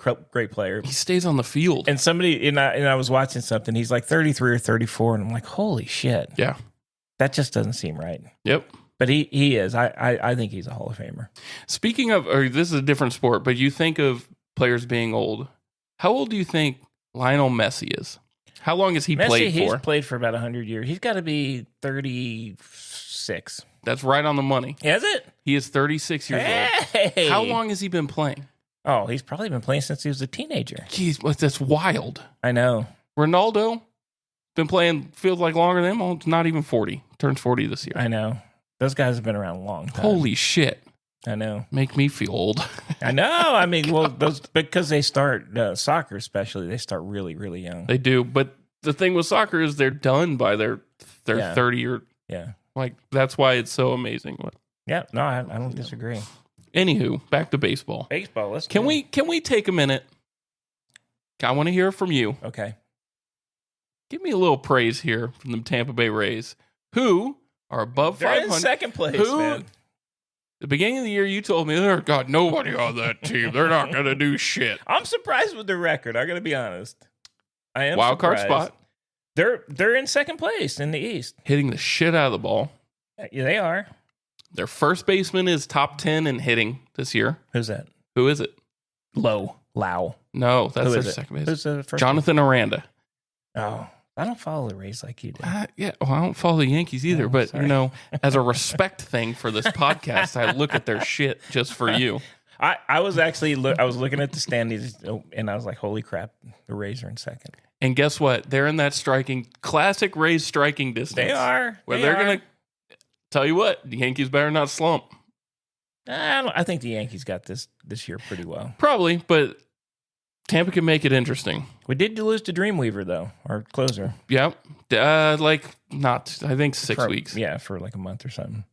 [SPEAKER 3] player.
[SPEAKER 2] He stays on the field.
[SPEAKER 3] And somebody, and I was watching something, he's like 33 or 34. And I'm like, holy shit.
[SPEAKER 2] Yeah.
[SPEAKER 3] That just doesn't seem right.
[SPEAKER 2] Yep.
[SPEAKER 3] But he is. I think he's a Hall of Famer.
[SPEAKER 2] Speaking of, this is a different sport, but you think of players being old. How old do you think Lionel Messi is? How long has he played for?
[SPEAKER 3] He's played for about 100 years. He's got to be 36.
[SPEAKER 2] That's right on the money.
[SPEAKER 3] Is it?
[SPEAKER 2] He is 36 years old. How long has he been playing?
[SPEAKER 3] Oh, he's probably been playing since he was a teenager.
[SPEAKER 2] Jeez, that's wild.
[SPEAKER 3] I know.
[SPEAKER 2] Ronaldo been playing, feels like longer than him. Oh, not even 40. Turns 40 this year.
[SPEAKER 3] I know. Those guys have been around a long time.
[SPEAKER 2] Holy shit.
[SPEAKER 3] I know.
[SPEAKER 2] Make me feel old.
[SPEAKER 3] I know. I mean, well, those because they start soccer, especially. They start really, really young.
[SPEAKER 2] They do, but the thing with soccer is they're done by their 30 or like that's why it's so amazing.
[SPEAKER 3] Yeah. No, I don't disagree.
[SPEAKER 2] Anywho, back to baseball.
[SPEAKER 3] Baseball. Let's
[SPEAKER 2] Can we take a minute? I want to hear from you.
[SPEAKER 3] Okay.
[SPEAKER 2] Give me a little praise here from the Tampa Bay Rays, who are above
[SPEAKER 3] They're
[SPEAKER 2] 500.
[SPEAKER 3] in second place, man.
[SPEAKER 2] The beginning of the year, you told me there's got nobody on that team. They're not going to do shit.
[SPEAKER 3] I'm surprised with the record. I got to be honest. I am
[SPEAKER 2] Wild card
[SPEAKER 3] surprised.
[SPEAKER 2] spot.
[SPEAKER 3] They're in second place in the East.
[SPEAKER 2] Hitting the shit out of the ball.
[SPEAKER 3] Yeah, they are.
[SPEAKER 2] Their first baseman is top 10 in hitting this year.
[SPEAKER 3] Who's that?
[SPEAKER 2] Who is it?
[SPEAKER 3] Lau.
[SPEAKER 2] No, that's
[SPEAKER 3] Who
[SPEAKER 2] their
[SPEAKER 3] is it?
[SPEAKER 2] second base.
[SPEAKER 3] Who's the first?
[SPEAKER 2] Jonathan Aranda.
[SPEAKER 3] Oh, I don't follow the Rays like you do.
[SPEAKER 2] Yeah, well, I don't follow the Yankees either,
[SPEAKER 3] No,
[SPEAKER 2] but
[SPEAKER 3] sorry.
[SPEAKER 2] you know, as a respect thing for this podcast, I look at their shit just for you.
[SPEAKER 3] I was actually I was looking at the standings and I was like, holy crap, the Rays are in second.
[SPEAKER 2] And guess what? They're in that classic Rays striking distance.
[SPEAKER 3] They are.
[SPEAKER 2] Where they're going to tell you what, the Yankees better not slump.
[SPEAKER 3] I think the Yankees got this year pretty well.
[SPEAKER 2] Probably, but Tampa can make it interesting.
[SPEAKER 3] We did lose to Dreamweaver though, our closer.
[SPEAKER 2] Yep. I think 6 weeks.
[SPEAKER 3] Yeah, for like a month or something.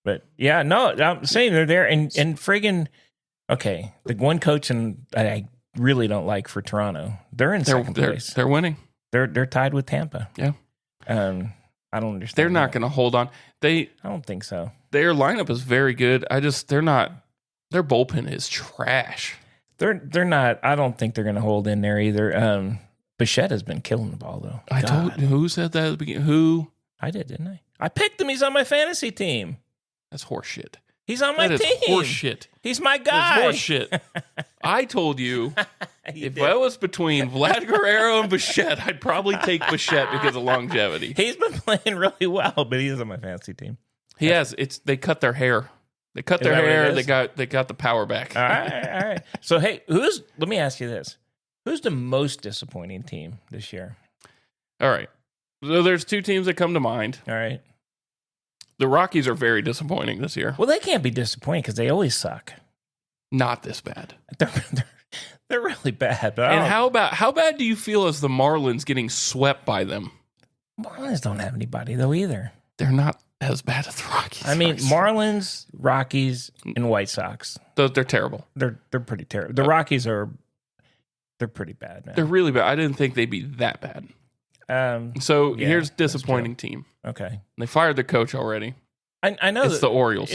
[SPEAKER 3] But yeah, no, I'm saying they're there and friggin' okay. The one coach and I really don't like for Toronto. They're in second place.
[SPEAKER 2] They're winning.
[SPEAKER 3] They're tied with Tampa.
[SPEAKER 2] Yeah.
[SPEAKER 3] I don't understand.
[SPEAKER 2] They're not going to hold on.
[SPEAKER 3] I don't think so.
[SPEAKER 2] Their lineup is very good. They're not. Their bullpen is trash.
[SPEAKER 3] They're not. I don't think they're going to hold in there either. Bichette has been killing the ball though.
[SPEAKER 2] I told who said that at the beginning? Who?
[SPEAKER 3] I did, didn't I? I picked him. He's on my fantasy team.
[SPEAKER 2] That's horseshit.
[SPEAKER 3] He's on my
[SPEAKER 2] That
[SPEAKER 3] team.
[SPEAKER 2] is horseshit.
[SPEAKER 3] He's my guy.
[SPEAKER 2] That's horseshit. I told you if
[SPEAKER 3] did.
[SPEAKER 2] I was between Vlad Guerrero and Bichette, I'd probably take Bichette because of longevity.
[SPEAKER 3] He's been playing really well, but he is on my fantasy team.
[SPEAKER 2] He has. They cut their hair. They cut their
[SPEAKER 3] that what it
[SPEAKER 2] hair.
[SPEAKER 3] is?
[SPEAKER 2] They got the power back.
[SPEAKER 3] All right. So, hey, let me ask you this. Who's the most disappointing team this year?
[SPEAKER 2] All right. So there's two teams that come to mind.
[SPEAKER 3] All right.
[SPEAKER 2] The Rockies are very disappointing this year.
[SPEAKER 3] Well, they can't be disappointing because they always suck.
[SPEAKER 2] Not this bad.
[SPEAKER 3] They're really bad. But
[SPEAKER 2] And how bad do you feel as the Marlins getting swept by them?
[SPEAKER 3] Marlins don't have anybody, though, either.
[SPEAKER 2] They're not as bad as the Rockies.
[SPEAKER 3] I mean, Marlins, Rockies, and White Sox.
[SPEAKER 2] They're terrible.
[SPEAKER 3] They're pretty terrible. The Rockies they're pretty bad, man.
[SPEAKER 2] They're really bad. I didn't think they'd be that bad. So
[SPEAKER 3] yeah,
[SPEAKER 2] here's disappointing team.
[SPEAKER 3] Okay.
[SPEAKER 2] They fired the coach already.
[SPEAKER 3] I know
[SPEAKER 2] It's the Orioles.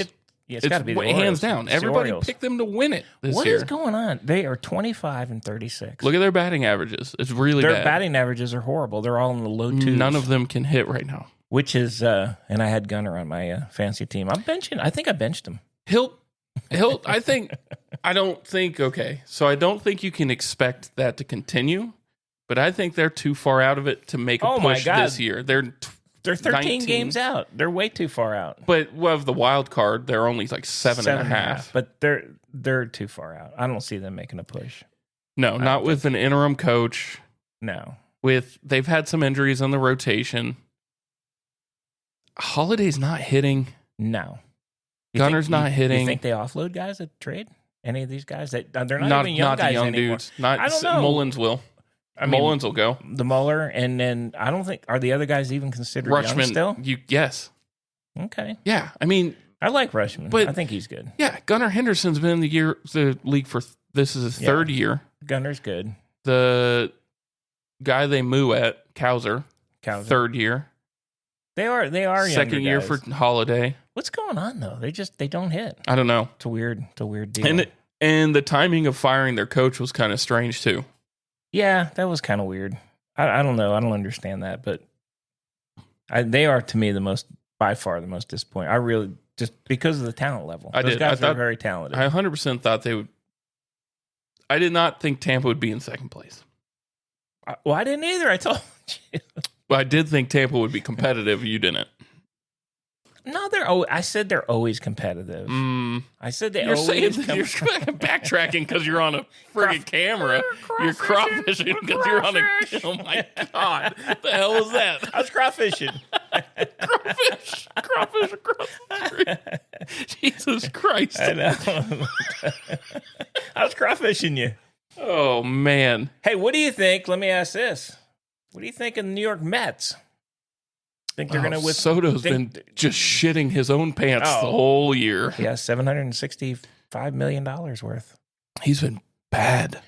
[SPEAKER 3] It's got to be the Orioles.
[SPEAKER 2] Hands down.
[SPEAKER 3] It's the
[SPEAKER 2] Everybody
[SPEAKER 3] Orioles.
[SPEAKER 2] picked them to win it this
[SPEAKER 3] What
[SPEAKER 2] year.
[SPEAKER 3] is going on? They are 25-36.
[SPEAKER 2] Look at their batting averages. It's really
[SPEAKER 3] Their
[SPEAKER 2] bad.
[SPEAKER 3] batting averages are horrible. They're all in the low twos.
[SPEAKER 2] None of them can hit right now.
[SPEAKER 3] Which is, and I had Gunner on my fancy team. I think I benched him.
[SPEAKER 2] He'll I don't think you can expect that to continue, but I think they're too far out of it to make a push this year. They're
[SPEAKER 3] 13
[SPEAKER 2] 19
[SPEAKER 3] games out. They're way too far out.
[SPEAKER 2] But of the wild card, they're only like seven and a half.
[SPEAKER 3] But they're too far out. I don't see them making a push.
[SPEAKER 2] No, not with an interim coach.
[SPEAKER 3] No.
[SPEAKER 2] They've had some injuries on the rotation. Holiday's not hitting.
[SPEAKER 3] No.
[SPEAKER 2] Gunner's not hitting.
[SPEAKER 3] You think they offload guys at trade? Any of these guys? They're not even young
[SPEAKER 2] not
[SPEAKER 3] guys
[SPEAKER 2] the young
[SPEAKER 3] anymore.
[SPEAKER 2] dudes.
[SPEAKER 3] I don't know.
[SPEAKER 2] Mullins will. Mullins will go.
[SPEAKER 3] The Muller, and then I don't think are the other guys even considered young
[SPEAKER 2] Rushman
[SPEAKER 3] still?
[SPEAKER 2] Yes.
[SPEAKER 3] Okay.
[SPEAKER 2] Yeah. I mean,
[SPEAKER 3] I like Rushman,
[SPEAKER 2] but
[SPEAKER 3] I think he's good.
[SPEAKER 2] Yeah, Gunnar Henderson's been in the league for this is his third year.
[SPEAKER 3] Gunner's good.
[SPEAKER 2] The guy they moo at, Cowser, third year.
[SPEAKER 3] They are
[SPEAKER 2] second year
[SPEAKER 3] guys.
[SPEAKER 2] for Holiday.
[SPEAKER 3] What's going on though? They don't hit.
[SPEAKER 2] I don't know.
[SPEAKER 3] It's a weird deal.
[SPEAKER 2] And the timing of firing their coach was kind of strange too.
[SPEAKER 3] Yeah, that was kind of weird. I don't know. I don't understand that, but they are to me by far the most disappointing. I really just because of the talent level. Those guys are very talented.
[SPEAKER 2] I 100% thought they would. I did not think Tampa would be in second place.
[SPEAKER 3] I didn't either. I told you.
[SPEAKER 2] But I did think Tampa would be competitive. You didn't.
[SPEAKER 3] No, I said they're always competitive. I said they
[SPEAKER 2] you're
[SPEAKER 3] always
[SPEAKER 2] saying you're backtracking because you're on a friggin' camera. You're crawfishing because you're on a. Oh my god! What the hell was that?
[SPEAKER 3] I was crawfishing.
[SPEAKER 2] Crawfish across the street. Jesus Christ!
[SPEAKER 3] I know. I was crawfishing you.
[SPEAKER 2] Oh man!
[SPEAKER 3] Hey, what do you think? Let me ask this: what do you think of the New York Mets? Think they're going to win?
[SPEAKER 2] Soto's been just shitting his own pants the whole year.
[SPEAKER 3] Yeah, $765 million worth.
[SPEAKER 2] He's been bad.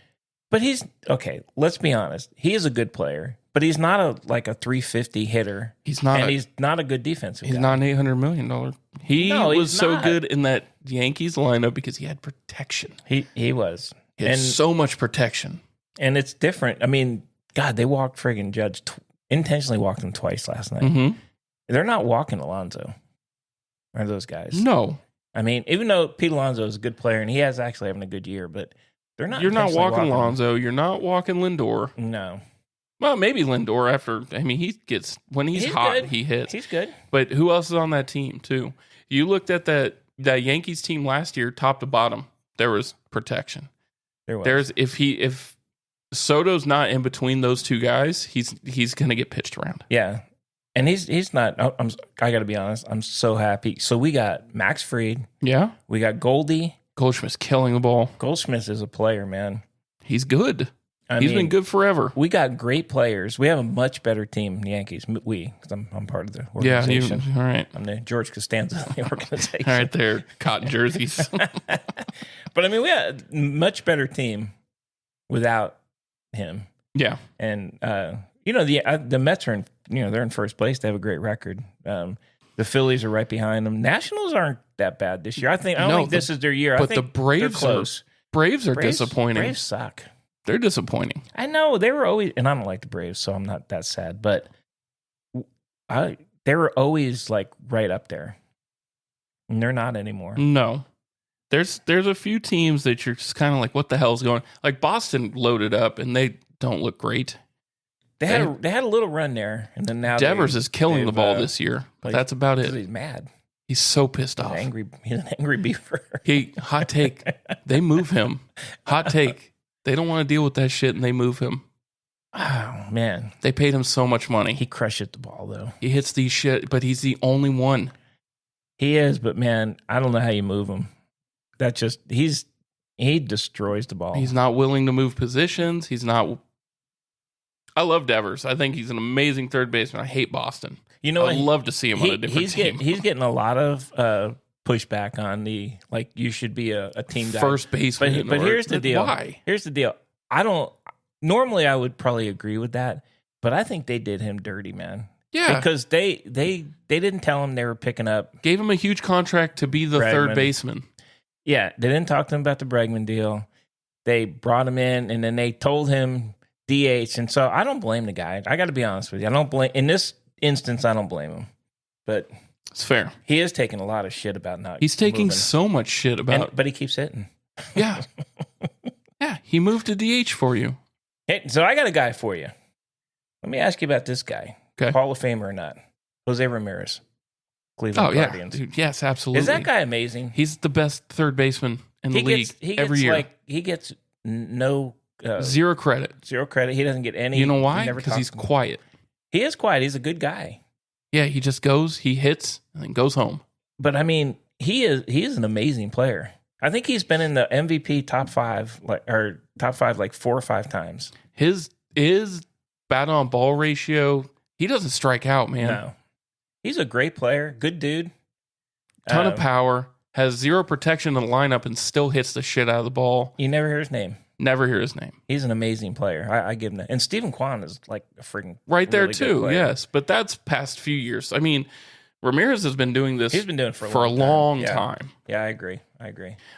[SPEAKER 3] But he's okay. Let's be honest. He is a good player, but he's not a 350 hitter.
[SPEAKER 2] He's not.
[SPEAKER 3] He's not a good defensive.
[SPEAKER 2] He's
[SPEAKER 3] guy.
[SPEAKER 2] not an $800 million. He was so
[SPEAKER 3] not.
[SPEAKER 2] good in that Yankees lineup because he had protection.
[SPEAKER 3] He was.
[SPEAKER 2] He had so much protection,
[SPEAKER 3] and it's different. I mean, God, they walked friggin' Judge. Intentionally walked him twice last night.
[SPEAKER 2] Mm-hmm.
[SPEAKER 3] They're not walking Alonso. Are those guys?
[SPEAKER 2] No.
[SPEAKER 3] I mean, even though Pete Alonso is a good player and he has actually having a good year, but they're not.
[SPEAKER 2] You're not walking
[SPEAKER 3] him.
[SPEAKER 2] Alonso. You're not walking Lindor.
[SPEAKER 3] No.
[SPEAKER 2] Well, maybe Lindor after. I mean, when he's hot,
[SPEAKER 3] good.
[SPEAKER 2] he hits.
[SPEAKER 3] He's good.
[SPEAKER 2] But who else is on that team too? You looked at that Yankees team last year, top to bottom. There was protection. There's if Soto's not in between those two guys, he's going to get pitched around.
[SPEAKER 3] Yeah. And he's not. I got to be honest. I'm so happy. So we got Max Fried.
[SPEAKER 2] Yeah.
[SPEAKER 3] We got Goldie.
[SPEAKER 2] Goldschmidt's killing the ball.
[SPEAKER 3] Goldschmidt is a player, man.
[SPEAKER 2] He's good. He's been good forever.
[SPEAKER 3] We got great players. We have a much better team than the Yankees. Because I'm part of the organization.
[SPEAKER 2] Yeah. All right.
[SPEAKER 3] I'm the George Costanza of the organization.
[SPEAKER 2] All right, there, cotton jerseys.
[SPEAKER 3] But I mean, we had a much better team without him.
[SPEAKER 2] Yeah.
[SPEAKER 3] And the Mets are they're in first place. They have a great record. The Phillies are right behind them. Nationals aren't that bad this year. I don't think this is their year.
[SPEAKER 2] But
[SPEAKER 3] I think
[SPEAKER 2] the Braves
[SPEAKER 3] they're close.
[SPEAKER 2] Braves are disappointing.
[SPEAKER 3] Braves suck.
[SPEAKER 2] They're disappointing.
[SPEAKER 3] I know they were always, and I don't like the Braves, so I'm not that sad. But they were always right up there, and they're not anymore.
[SPEAKER 2] No. There's a few teams that you're just kind of like, what the hell's going on? Like Boston loaded up, and they don't look great.
[SPEAKER 3] They had a little run there, and then now
[SPEAKER 2] Devers is killing the ball this year, but that's about it.
[SPEAKER 3] He's mad.
[SPEAKER 2] He's so pissed off.
[SPEAKER 3] He's an angry beaver.
[SPEAKER 2] Hot take. They move him. Hot take. They don't want to deal with that shit, and they move him.
[SPEAKER 3] Oh, man.
[SPEAKER 2] They paid him so much money.
[SPEAKER 3] He crushes the ball, though.
[SPEAKER 2] He hits these shit, but he's the only one.
[SPEAKER 3] He is, but man, I don't know how you move him. He destroys the ball.
[SPEAKER 2] He's not willing to move positions. He's not. I love Devers. I think he's an amazing third baseman. I hate Boston.
[SPEAKER 3] You know,
[SPEAKER 2] I'd love to see him on a different team.
[SPEAKER 3] He's getting a lot of pushback on the you should be a team guy.
[SPEAKER 2] First baseman.
[SPEAKER 3] But here's the deal.
[SPEAKER 2] Why?
[SPEAKER 3] Here's the deal. Normally I would probably agree with that, but I think they did him dirty, man.
[SPEAKER 2] Yeah.
[SPEAKER 3] Because they didn't tell him they were picking up.
[SPEAKER 2] Gave him a huge contract to be the third baseman.
[SPEAKER 3] Yeah, they didn't talk to him about the Bregman deal. They brought him in, and then they told him DH. And so I don't blame the guy. I got to be honest with you. In this instance, I don't blame him. But
[SPEAKER 2] it's fair.
[SPEAKER 3] He is taking a lot of shit about not.
[SPEAKER 2] He's taking
[SPEAKER 3] moving.
[SPEAKER 2] so much shit about.
[SPEAKER 3] But he keeps hitting.
[SPEAKER 2] Yeah. Yeah, he moved to DH for you.
[SPEAKER 3] Hey, so I got a guy for you. Let me ask you about this guy.
[SPEAKER 2] Okay.
[SPEAKER 3] Hall of Famer or not? Jose Ramirez. Cleveland Guardians.
[SPEAKER 2] Yeah. Dude, yes, absolutely.
[SPEAKER 3] Is that guy amazing?
[SPEAKER 2] He's the best third baseman in the league every year.
[SPEAKER 3] He gets no...
[SPEAKER 2] zero credit.
[SPEAKER 3] Zero credit. He doesn't get any...
[SPEAKER 2] You know why? Because he's quiet.
[SPEAKER 3] He is quiet. He's a good guy.
[SPEAKER 2] Yeah, he just goes, he hits, and then goes home.
[SPEAKER 3] But, I mean, he is an amazing player. I think he's been in the MVP top five like 4 or 5 times.
[SPEAKER 2] His bat on ball ratio, he doesn't strike out, man.
[SPEAKER 3] No. He's a great player, good dude.
[SPEAKER 2] Ton of power, has zero protection in the lineup and still hits the shit out of the ball.
[SPEAKER 3] You never hear his name.
[SPEAKER 2] Never hear his name.
[SPEAKER 3] He's an amazing player. I give him that. And Stephen Kwan is like a freaking
[SPEAKER 2] right there
[SPEAKER 3] really
[SPEAKER 2] too. Yes, but that's past few years. I mean, Ramirez has been doing this.
[SPEAKER 3] He's been doing it for
[SPEAKER 2] a long
[SPEAKER 3] yeah.
[SPEAKER 2] time.
[SPEAKER 3] Yeah, I agree.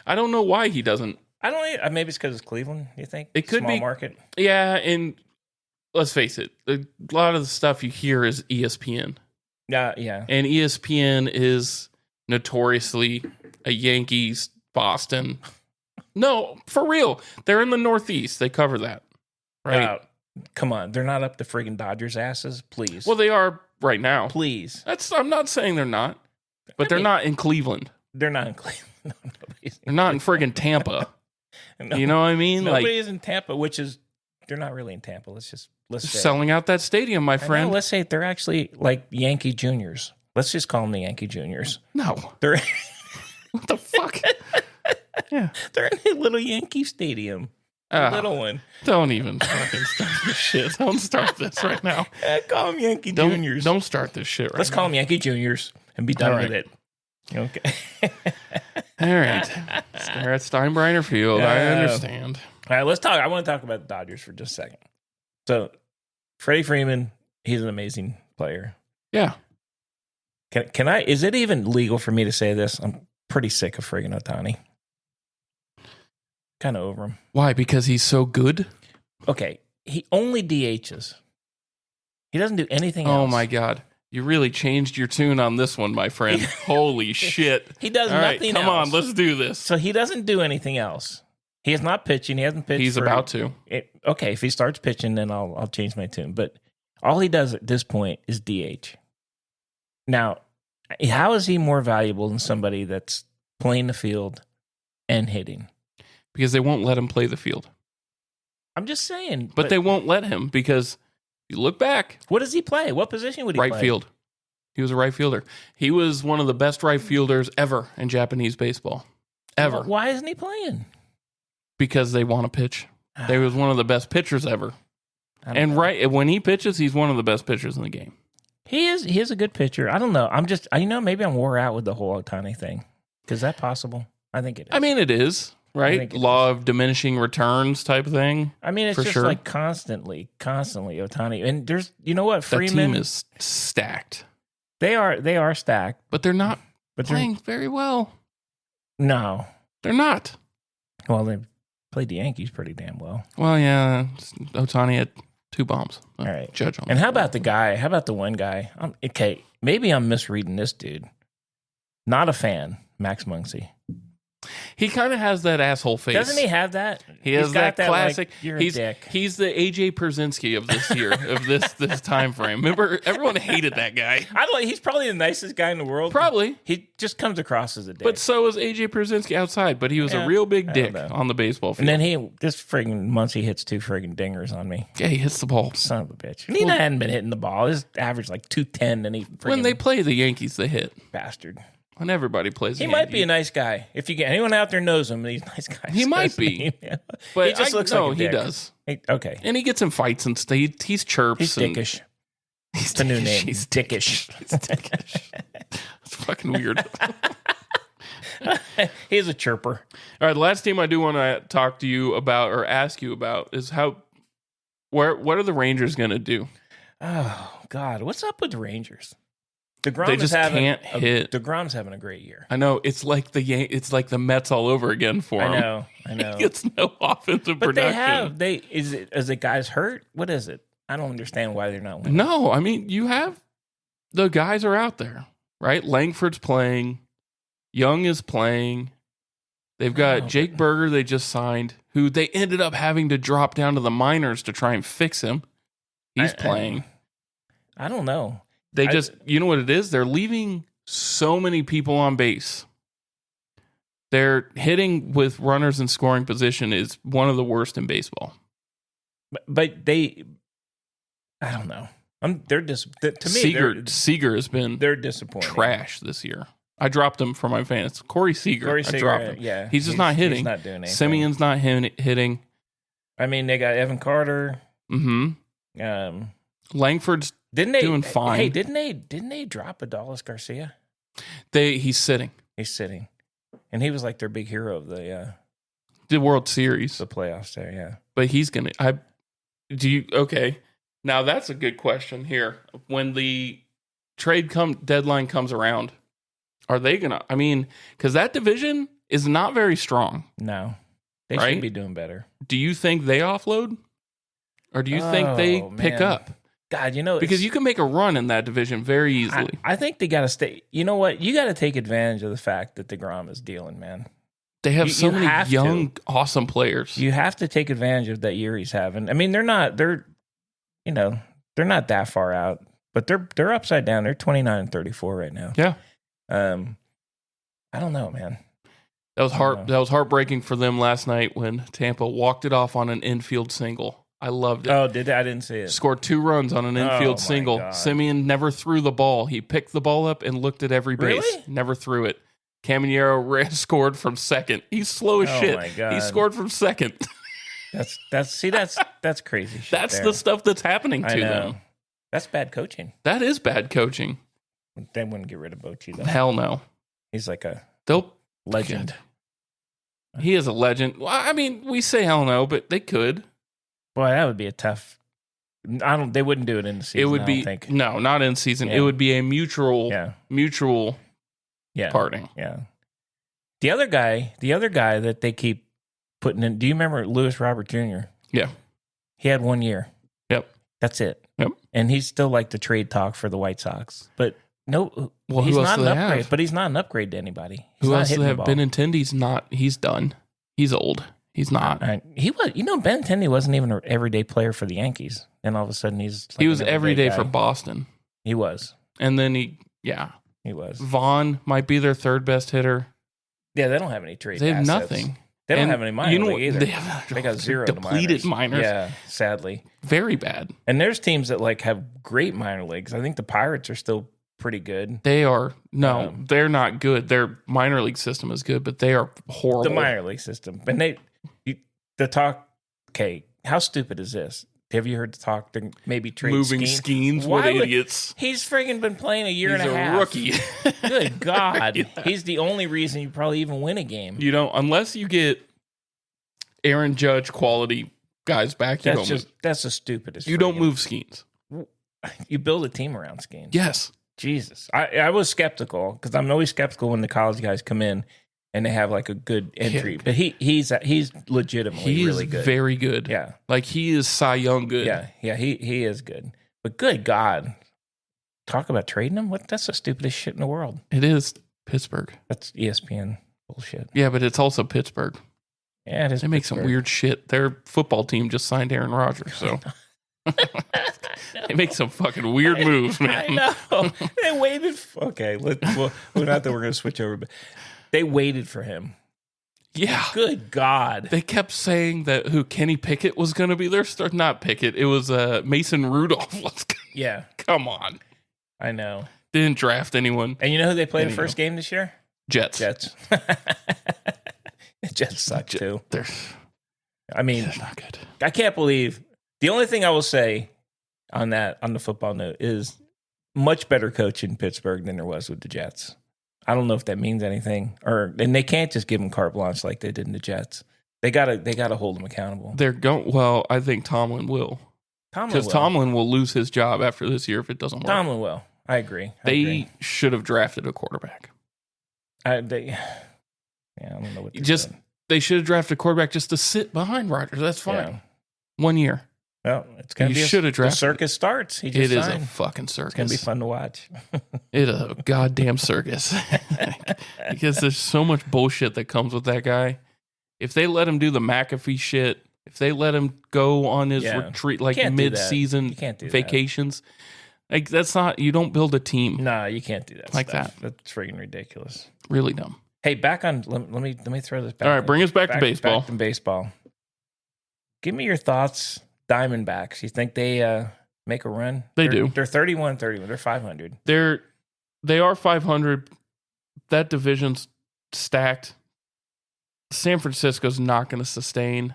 [SPEAKER 2] I don't know why he doesn't.
[SPEAKER 3] I don't. Maybe it's because it's Cleveland. You think
[SPEAKER 2] it could
[SPEAKER 3] small
[SPEAKER 2] be
[SPEAKER 3] market?
[SPEAKER 2] Yeah, and let's face it, a lot of the stuff you hear is ESPN.
[SPEAKER 3] Yeah.
[SPEAKER 2] And ESPN is notoriously a Yankees, Boston. No, for real. They're in the Northeast. They cover that. Right?
[SPEAKER 3] Come on. They're not up the friggin' Dodgers' asses, please.
[SPEAKER 2] Well, they are right now.
[SPEAKER 3] Please.
[SPEAKER 2] I'm not saying they're not, but they're not in Cleveland.
[SPEAKER 3] They're not in Cleveland. No,
[SPEAKER 2] they're not in friggin' Tampa.
[SPEAKER 3] No,
[SPEAKER 2] you know what I mean?
[SPEAKER 3] Nobody's in Tampa, they're not really in Tampa. Let's say
[SPEAKER 2] selling out that stadium, my friend.
[SPEAKER 3] Let's say they're actually like Yankee Juniors. Let's just call them the Yankee Juniors.
[SPEAKER 2] No.
[SPEAKER 3] They're
[SPEAKER 2] what the fuck? Yeah.
[SPEAKER 3] They're in a little Yankee stadium. A little one.
[SPEAKER 2] Don't even fucking start this shit. Don't start this right now.
[SPEAKER 3] Call them Yankee Juniors.
[SPEAKER 2] Don't start this shit right
[SPEAKER 3] Let's call them Yankee Juniors and be done with it. Okay.
[SPEAKER 2] All right. They're at Steinbrenner Field. I understand.
[SPEAKER 3] All right, let's talk. I want to talk about the Dodgers for just a second. So, Freddie Freeman, he's an amazing player.
[SPEAKER 2] Yeah.
[SPEAKER 3] Can I? Is it even legal for me to say this? I'm pretty sick of friggin' Ohtani. Kind of over him.
[SPEAKER 2] Why? Because he's so good?
[SPEAKER 3] Okay. He only DHs. He doesn't do anything else.
[SPEAKER 2] Oh, my God. You really changed your tune on this one, my friend. Holy shit.
[SPEAKER 3] He does nothing else.
[SPEAKER 2] Come on, let's do this.
[SPEAKER 3] So he doesn't do anything else. He is not pitching. He hasn't pitched.
[SPEAKER 2] He's about to.
[SPEAKER 3] Okay, if he starts pitching, then I'll change my tune. But all he does at this point is DH. Now, how is he more valuable than somebody that's playing the field and hitting?
[SPEAKER 2] Because they won't let him play the field.
[SPEAKER 3] I'm just saying.
[SPEAKER 2] But they won't let him because if you look back.
[SPEAKER 3] What does he play? What position would he play?
[SPEAKER 2] Right field. He was a right fielder. He was one of the best right fielders ever in Japanese baseball. Ever.
[SPEAKER 3] Well, why isn't he playing?
[SPEAKER 2] Because they want to pitch. They was one of the best pitchers ever. And when he pitches, he's one of the best pitchers in the game.
[SPEAKER 3] He is a good pitcher. I don't know. Maybe I'm wore out with the whole Ohtani thing. Is that possible? I think it is.
[SPEAKER 2] I mean, it is, right? Law of diminishing returns type of thing.
[SPEAKER 3] I mean, it's just like constantly Ohtani. And there's, you know what, Freeman.
[SPEAKER 2] That team is stacked.
[SPEAKER 3] They are stacked.
[SPEAKER 2] But they're not playing very well.
[SPEAKER 3] No.
[SPEAKER 2] They're not.
[SPEAKER 3] Well, they played the Yankees pretty damn well.
[SPEAKER 2] Well, yeah. Ohtani had 2 bombs.
[SPEAKER 3] All right.
[SPEAKER 2] Judge on that.
[SPEAKER 3] And how about the one guy? Okay, maybe I'm misreading this dude. Not a fan, Max Muncy.
[SPEAKER 2] He kind of has that asshole face.
[SPEAKER 3] Doesn't he have that?
[SPEAKER 2] He has
[SPEAKER 3] He's got
[SPEAKER 2] that classic.
[SPEAKER 3] Like, you're a dick.
[SPEAKER 2] He's the AJ Przynski of this year, of this time frame. Remember, everyone hated that guy.
[SPEAKER 3] He's probably the nicest guy in the world.
[SPEAKER 2] Probably.
[SPEAKER 3] He just comes across as a dick.
[SPEAKER 2] But so was AJ Przynski outside, but he was a real big dick on the baseball field.
[SPEAKER 3] And then this friggin' Muncie hits 2 friggin' dingers on me.
[SPEAKER 2] Yeah, he hits the ball.
[SPEAKER 3] Son of a bitch. And he hadn't been hitting the ball. His average like 210, and he
[SPEAKER 2] When they play the Yankees, they hit.
[SPEAKER 3] Bastard.
[SPEAKER 2] When everybody plays the
[SPEAKER 3] He
[SPEAKER 2] Yankees.
[SPEAKER 3] might be a nice guy. If you get anyone out there knows him, he's a nice guy.
[SPEAKER 2] He might be. But
[SPEAKER 3] he just looks like a dick.
[SPEAKER 2] he does.
[SPEAKER 3] Okay.
[SPEAKER 2] And he gets in fights and he's chirps.
[SPEAKER 3] He's
[SPEAKER 2] and
[SPEAKER 3] dickish.
[SPEAKER 2] He's
[SPEAKER 3] It's a new name.
[SPEAKER 2] He's
[SPEAKER 3] dickish.
[SPEAKER 2] He's dickish. It's fucking weird.
[SPEAKER 3] He's a chirper.
[SPEAKER 2] All right, the last team I do want to talk to you about or ask you about is what are the Rangers going to do?
[SPEAKER 3] Oh, God. What's up with the Rangers? DeGrom
[SPEAKER 2] They just can't hit.
[SPEAKER 3] DeGrom's having a great year.
[SPEAKER 2] I know it's like the Mets all over again for him.
[SPEAKER 3] I know.
[SPEAKER 2] He gets no offensive
[SPEAKER 3] But
[SPEAKER 2] production.
[SPEAKER 3] is it guys hurt? What is it? I don't understand why they're not winning.
[SPEAKER 2] No, I mean you have the guys are out there, right? Langford's playing, Young is playing. They've got Jake Berger they just signed, who they ended up having to drop down to the minors to try and fix him. He's playing.
[SPEAKER 3] I don't know.
[SPEAKER 2] You know what it is? They're leaving so many people on base. Their hitting with runners in scoring position is one of the worst in baseball.
[SPEAKER 3] But I don't know. To me,
[SPEAKER 2] Seager has been
[SPEAKER 3] they're disappointing.
[SPEAKER 2] trash this year. I dropped him for my fans. Corey Seager, I dropped him.
[SPEAKER 3] Yeah,
[SPEAKER 2] he's just not hitting.
[SPEAKER 3] He's not doing anything.
[SPEAKER 2] Simeon's not hitting.
[SPEAKER 3] I mean, they got Evan Carter.
[SPEAKER 2] Mm-hmm. Langford's doing fine.
[SPEAKER 3] Hey, didn't they drop Adolis Garcia?
[SPEAKER 2] He's sitting.
[SPEAKER 3] He's sitting, and he was like their big hero of the
[SPEAKER 2] World Series,
[SPEAKER 3] the playoffs there. Yeah,
[SPEAKER 2] but he's gonna. Okay? Now that's a good question here. When the trade deadline comes around, are they gonna? I mean, because that division is not very strong.
[SPEAKER 3] No, they
[SPEAKER 2] right?
[SPEAKER 3] should be doing better.
[SPEAKER 2] Do you think they offload, or do you think they pick up?
[SPEAKER 3] God,
[SPEAKER 2] because you can make a run in that division very easily.
[SPEAKER 3] I think they got to stay. You know what? You got to take advantage of the fact that DeGrom is dealing, man.
[SPEAKER 2] They have so many young, awesome players.
[SPEAKER 3] You have to take advantage of that year he's having. I mean, they're not that far out, but they're upside down. They're 29-34 right now.
[SPEAKER 2] Yeah.
[SPEAKER 3] I don't know, man.
[SPEAKER 2] That was heartbreaking for them last night when Tampa walked it off on an infield single. I loved it.
[SPEAKER 3] Oh, did they? I didn't see it.
[SPEAKER 2] Scored 2 runs on an infield single.
[SPEAKER 3] God.
[SPEAKER 2] Simeon never threw the ball. He picked the ball up and looked at every base.
[SPEAKER 3] Really?
[SPEAKER 2] Never threw it. Caminero scored from second. He's slow as shit.
[SPEAKER 3] My God.
[SPEAKER 2] He scored from second.
[SPEAKER 3] That's crazy shit.
[SPEAKER 2] That's the stuff that's happening to them.
[SPEAKER 3] That's bad coaching.
[SPEAKER 2] That is bad coaching.
[SPEAKER 3] They wouldn't get rid of Bochy though.
[SPEAKER 2] Hell no.
[SPEAKER 3] He's like a
[SPEAKER 2] They'll
[SPEAKER 3] legend.
[SPEAKER 2] He is a legend. Well, I mean, we say hell no, but they could.
[SPEAKER 3] Boy, that would be a tough. They wouldn't do it in the season.
[SPEAKER 2] It would be no, not in season. Yeah. It would be a mutual parting.
[SPEAKER 3] Yeah. The other guy that they keep putting in. Do you remember Lewis Robert Jr.?
[SPEAKER 2] Yeah.
[SPEAKER 3] He had 1 year.
[SPEAKER 2] Yep.
[SPEAKER 3] That's it.
[SPEAKER 2] Yep.
[SPEAKER 3] And he's still like the trade talk for the White Sox, but no.
[SPEAKER 2] Well,
[SPEAKER 3] he's
[SPEAKER 2] who else
[SPEAKER 3] not
[SPEAKER 2] do
[SPEAKER 3] an
[SPEAKER 2] they
[SPEAKER 3] upgrade.
[SPEAKER 2] have?
[SPEAKER 3] But he's not an upgrade to anybody.
[SPEAKER 2] Who else do they have? Benintendi's not. He's done. He's old. He's not.
[SPEAKER 3] He was. Benintendi wasn't even an everyday player for the Yankees. And all of a sudden, he
[SPEAKER 2] was every day for Boston.
[SPEAKER 3] He was.
[SPEAKER 2] And then he
[SPEAKER 3] was.
[SPEAKER 2] Vaughn might be their third best hitter.
[SPEAKER 3] Yeah, they don't have any trade.
[SPEAKER 2] They have
[SPEAKER 3] assets.
[SPEAKER 2] nothing.
[SPEAKER 3] They don't have any minor league either.
[SPEAKER 2] They
[SPEAKER 3] got zero
[SPEAKER 2] depleted minors.
[SPEAKER 3] Yeah, sadly,
[SPEAKER 2] very bad.
[SPEAKER 3] And there's teams that have great minor leagues. I think the Pirates are still pretty good.
[SPEAKER 2] They are they're not good. Their minor league system is good, but they are horrible.
[SPEAKER 3] The minor league system, and the talk. Okay, how stupid is this? Have you heard the talk to maybe trade
[SPEAKER 2] moving Skeens with idiots?
[SPEAKER 3] He's friggin' been playing a year and a half.
[SPEAKER 2] Rookie.
[SPEAKER 3] Good God.
[SPEAKER 2] Yeah.
[SPEAKER 3] He's the only reason you probably even win a game.
[SPEAKER 2] You don't, unless you get Aaron Judge quality guys back.
[SPEAKER 3] That's the stupidest.
[SPEAKER 2] You don't move Skeens.
[SPEAKER 3] You build a team around Skeens.
[SPEAKER 2] Yes.
[SPEAKER 3] Jesus. I was skeptical because I'm always skeptical when the college guys come in and they have like a good entry.
[SPEAKER 2] Yeah.
[SPEAKER 3] But he's legitimately really good.
[SPEAKER 2] Very good.
[SPEAKER 3] Yeah.
[SPEAKER 2] Like he is Cy Young good.
[SPEAKER 3] Yeah, he is good. But good God. Talk about trading him? That's the stupidest shit in the world.
[SPEAKER 2] It is Pittsburgh.
[SPEAKER 3] That's ESPN. Bullshit.
[SPEAKER 2] Yeah, but it's also Pittsburgh.
[SPEAKER 3] Yeah, it is.
[SPEAKER 2] They make some weird shit. Their football team just signed Aaron Rodgers, so they make some fucking weird moves, man.
[SPEAKER 3] I know. They waited. Okay, well, not that we're going to switch over, but they waited for him.
[SPEAKER 2] Yeah.
[SPEAKER 3] Good God.
[SPEAKER 2] They kept saying that Kenny Pickett was going to be their start. Not Pickett. It was Mason Rudolph.
[SPEAKER 3] Yeah.
[SPEAKER 2] Come on.
[SPEAKER 3] I know.
[SPEAKER 2] They didn't draft anyone.
[SPEAKER 3] And you know who they played the first game this year?
[SPEAKER 2] Jets.
[SPEAKER 3] Jets suck too.
[SPEAKER 2] They're not good.
[SPEAKER 3] I can't believe the only thing I will say on the football note is much better coach in Pittsburgh than there was with the Jets. I don't know if that means anything, and they can't just give them carte blanche like they did in the Jets. They gotta hold them accountable.
[SPEAKER 2] They're going. Well, I think Tomlin will, because Tomlin will lose his job after this year if it doesn't work.
[SPEAKER 3] Tomlin will. I agree.
[SPEAKER 2] They should have drafted a quarterback.
[SPEAKER 3] I don't know what
[SPEAKER 2] they should have drafted a quarterback just to sit behind Rodgers. That's fine.
[SPEAKER 3] Yeah.
[SPEAKER 2] 1 year.
[SPEAKER 3] Well, it's gonna be
[SPEAKER 2] the
[SPEAKER 3] circus starts.
[SPEAKER 2] It is a fucking circus.
[SPEAKER 3] It's gonna be fun to watch.
[SPEAKER 2] It is a goddamn circus. Because there's so much bullshit that comes with that guy. If they let him do the McAfee shit, if they let him go on his retreat, like mid-season vacations, like that's not. You don't build a team.
[SPEAKER 3] No, you can't do that.
[SPEAKER 2] Like that.
[SPEAKER 3] That's friggin' ridiculous.
[SPEAKER 2] Really dumb.
[SPEAKER 3] Hey, back on. Let me throw this back.
[SPEAKER 2] All right, bring us back to baseball.
[SPEAKER 3] Back to baseball. Give me your thoughts. Diamondbacks. You think they make a run?
[SPEAKER 2] They do.
[SPEAKER 3] They're 31-31. They're 500.
[SPEAKER 2] They are 500. That division's stacked. San Francisco's not going to sustain.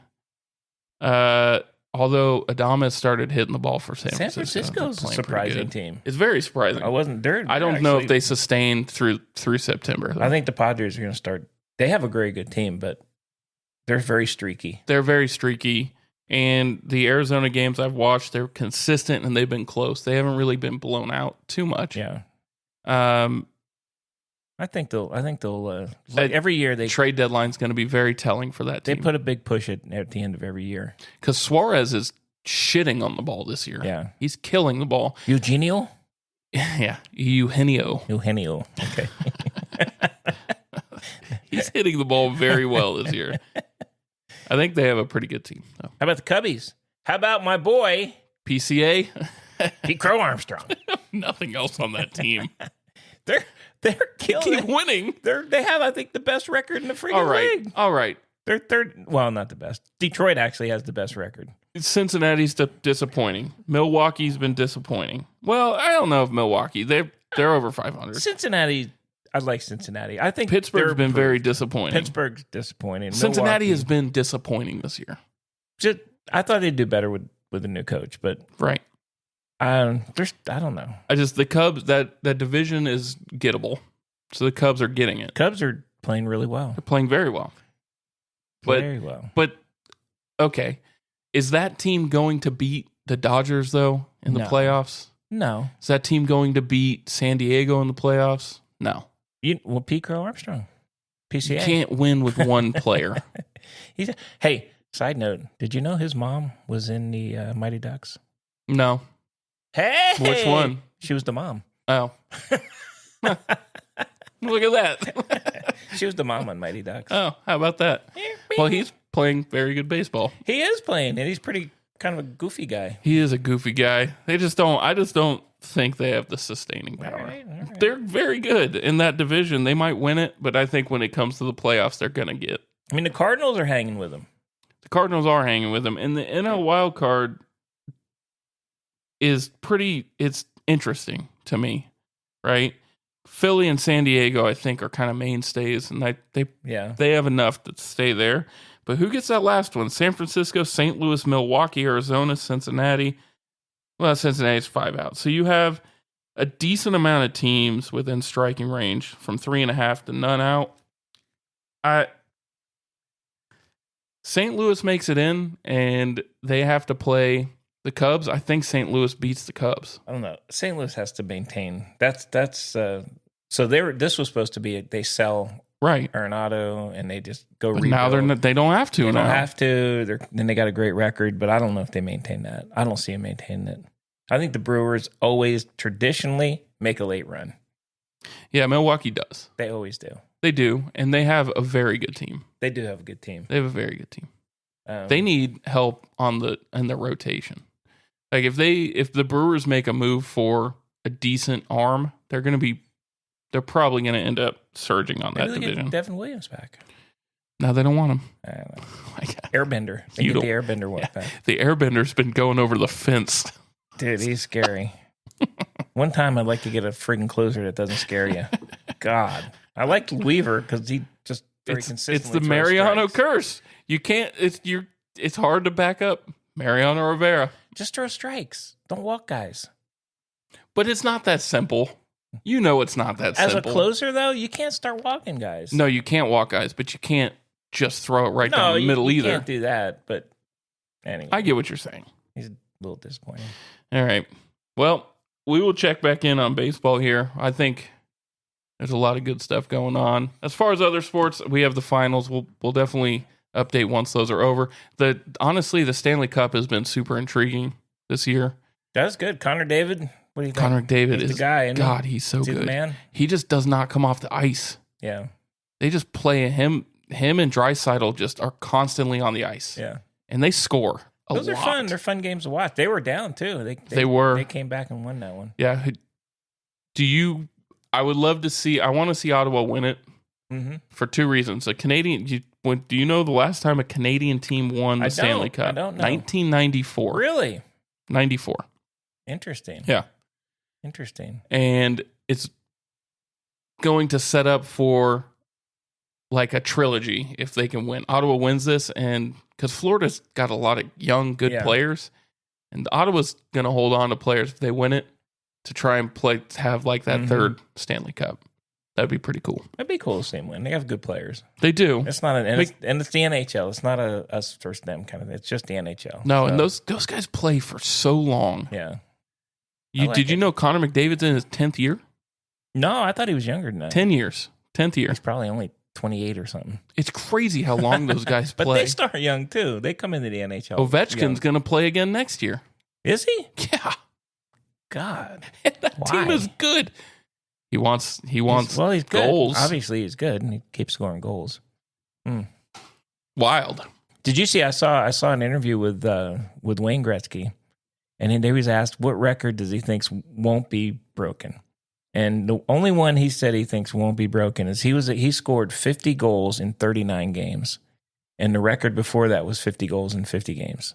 [SPEAKER 2] Although Adames started hitting the ball for San Francisco.
[SPEAKER 3] San Francisco's a surprising team.
[SPEAKER 2] It's very surprising.
[SPEAKER 3] I
[SPEAKER 2] don't know if they sustain through September, though.
[SPEAKER 3] I think the Padres are going to start. They have a very good team, but they're very streaky.
[SPEAKER 2] And the Arizona games I've watched, they're consistent and they've been close. They haven't really been blown out too much.
[SPEAKER 3] Yeah. I think they'll like every year
[SPEAKER 2] trade deadline's going to be very telling for that team.
[SPEAKER 3] They put a big push at the end of every year.
[SPEAKER 2] Because Suarez is shitting on the ball this year.
[SPEAKER 3] Yeah.
[SPEAKER 2] He's killing the ball.
[SPEAKER 3] Eugenio?
[SPEAKER 2] Yeah. Eugenio.
[SPEAKER 3] Okay.
[SPEAKER 2] He's hitting the ball very well this year. I think they have a pretty good team, though.
[SPEAKER 3] How about the Cubbies? How about my boy
[SPEAKER 2] PCA?
[SPEAKER 3] Pete Crow Armstrong.
[SPEAKER 2] Nothing else on that team.
[SPEAKER 3] They're killing.
[SPEAKER 2] Keep winning.
[SPEAKER 3] They have, I think, the best record in the freaking league.
[SPEAKER 2] All right.
[SPEAKER 3] They're third. Well, not the best. Detroit actually has the best record.
[SPEAKER 2] Cincinnati's disappointing. Milwaukee's been disappointing. Well, I don't know if Milwaukee. They're over 500.
[SPEAKER 3] Cincinnati. I like Cincinnati. I think
[SPEAKER 2] Pittsburgh's been very disappointing.
[SPEAKER 3] Pittsburgh's disappointing.
[SPEAKER 2] Cincinnati has been disappointing this year.
[SPEAKER 3] I thought they'd do better with a new coach, but
[SPEAKER 2] right.
[SPEAKER 3] I don't know.
[SPEAKER 2] The Cubs, that division is gettable. So the Cubs are getting it.
[SPEAKER 3] Cubs are playing really well.
[SPEAKER 2] They're playing very well.
[SPEAKER 3] Very well.
[SPEAKER 2] But okay, is that team going to beat the Dodgers though in the playoffs?
[SPEAKER 3] No.
[SPEAKER 2] Is that team going to beat San Diego in the playoffs? No.
[SPEAKER 3] Pete Crow Armstrong, PCA.
[SPEAKER 2] You can't win with one player.
[SPEAKER 3] Hey, side note, did you know his mom was in the Mighty Ducks?
[SPEAKER 2] No.
[SPEAKER 3] Hey!
[SPEAKER 2] Which one?
[SPEAKER 3] She was the mom.
[SPEAKER 2] Oh. Look at that.
[SPEAKER 3] She was the mom on Mighty Ducks.
[SPEAKER 2] Oh, how about that? Well, he's playing very good baseball.
[SPEAKER 3] He is playing, and he's pretty kind of a goofy guy.
[SPEAKER 2] He is a goofy guy. I just don't think they have the sustaining power.
[SPEAKER 3] All right.
[SPEAKER 2] They're very good in that division. They might win it, but I think when it comes to the playoffs, they're going to get.
[SPEAKER 3] I mean, the Cardinals are hanging with them.
[SPEAKER 2] The Cardinals are hanging with them. And the NL wild card is it's interesting to me, right? Philly and San Diego, I think, are kind of mainstays, and they have enough to stay there. But who gets that last one? San Francisco, St. Louis, Milwaukee, Arizona, Cincinnati. Well, Cincinnati's 5 out. So you have a decent amount of teams within striking range from 3.5 to none out. St. Louis makes it in, and they have to play the Cubs. I think St. Louis beats the Cubs.
[SPEAKER 3] I don't know. St. Louis has to maintain. So this was supposed to be they sell
[SPEAKER 2] right
[SPEAKER 3] Arenado and they just go rebuild.
[SPEAKER 2] Now they don't have to.
[SPEAKER 3] They don't have to. Then they got a great record, but I don't know if they maintain that. I don't see them maintaining it. I think the Brewers always traditionally make a late run.
[SPEAKER 2] Yeah, Milwaukee does.
[SPEAKER 3] They always do.
[SPEAKER 2] They do, and they have a very good team.
[SPEAKER 3] They do have a good team.
[SPEAKER 2] They have a very good team. They need help in the rotation. Like if the Brewers make a move for a decent arm, they're probably going to end up surging on that
[SPEAKER 3] Maybe they
[SPEAKER 2] division.
[SPEAKER 3] get Devin Williams back.
[SPEAKER 2] No, they don't want him.
[SPEAKER 3] I don't know.
[SPEAKER 2] Like,
[SPEAKER 3] Airbender. They get the Airbender one back.
[SPEAKER 2] the Airbender's been going over the fence.
[SPEAKER 3] Dude, he's scary. One time I'd like to get a freaking closer that doesn't scare you. God. I liked Weaver because he just very consistently
[SPEAKER 2] It's the
[SPEAKER 3] throws
[SPEAKER 2] Mariano
[SPEAKER 3] strikes.
[SPEAKER 2] curse. You can't. It's hard to back up Mariano Rivera.
[SPEAKER 3] Just throw strikes. Don't walk guys.
[SPEAKER 2] But it's not that simple. You know it's not that
[SPEAKER 3] As
[SPEAKER 2] simple.
[SPEAKER 3] a closer, though, you can't start walking guys.
[SPEAKER 2] No, you can't walk guys, but you can't just throw it right down the middle
[SPEAKER 3] you
[SPEAKER 2] either.
[SPEAKER 3] can't do that. But anyway,
[SPEAKER 2] I get what you're saying.
[SPEAKER 3] he's a little disappointing.
[SPEAKER 2] All right. Well, we will check back in on baseball here. I think there's a lot of good stuff going on. As far as other sports, we have the finals. We'll definitely update once those are over. Honestly, the Stanley Cup has been super intriguing this year.
[SPEAKER 3] That's good. Connor David. What do you think?
[SPEAKER 2] Connor David
[SPEAKER 3] He's
[SPEAKER 2] is
[SPEAKER 3] the guy. Isn't he?
[SPEAKER 2] God. He's so
[SPEAKER 3] Is he
[SPEAKER 2] good.
[SPEAKER 3] the man?
[SPEAKER 2] He just does not come off the ice.
[SPEAKER 3] Yeah.
[SPEAKER 2] They just play him. Him and Draisaitl just are constantly on the ice.
[SPEAKER 3] Yeah.
[SPEAKER 2] And they score a
[SPEAKER 3] Those
[SPEAKER 2] lot.
[SPEAKER 3] are fun. They're fun games to watch. They were down too.
[SPEAKER 2] They were.
[SPEAKER 3] They came back and won that one.
[SPEAKER 2] Yeah. I would love to see. I want to see Ottawa win it for two reasons. A Canadian. Do you know the last time a Canadian team won the Stanley Cup?
[SPEAKER 3] I don't know.
[SPEAKER 2] 1994.
[SPEAKER 3] Really?
[SPEAKER 2] 94.
[SPEAKER 3] Interesting.
[SPEAKER 2] Yeah.
[SPEAKER 3] Interesting.
[SPEAKER 2] And it's going to set up for like a trilogy if they can win. Ottawa wins this, and because Florida's got a lot of young, good players, and Ottawa's going to hold on to players if they win it to try and have like that third Stanley Cup. That'd be pretty cool.
[SPEAKER 3] That'd be cool to see them win. They have good players.
[SPEAKER 2] They do.
[SPEAKER 3] It's not and it's the NHL. It's not a us versus them kind of. It's just the NHL.
[SPEAKER 2] No,
[SPEAKER 3] So,
[SPEAKER 2] and those guys play for so long.
[SPEAKER 3] Yeah.
[SPEAKER 2] Did you know Connor McDavid's in his 10th year?
[SPEAKER 3] No, I thought he was younger than that.
[SPEAKER 2] 10 years. 10th year.
[SPEAKER 3] He's probably only 28 or something.
[SPEAKER 2] It's crazy how long those guys
[SPEAKER 3] But
[SPEAKER 2] play.
[SPEAKER 3] they start young too. They come into the NHL.
[SPEAKER 2] Ovechkin's going to play again next year.
[SPEAKER 3] Is he?
[SPEAKER 2] Yeah.
[SPEAKER 3] God.
[SPEAKER 2] That
[SPEAKER 3] Why?
[SPEAKER 2] team is good. He wants
[SPEAKER 3] He's good.
[SPEAKER 2] goals.
[SPEAKER 3] Obviously, he's good, and he keeps scoring goals.
[SPEAKER 2] Wild.
[SPEAKER 3] Did you see? I saw an interview with Wayne Gretzky, and he was asked what record does he thinks won't be broken, and the only one he said he thinks won't be broken is he scored 50 goals in 39 games, and the record before that was 50 goals in 50 games.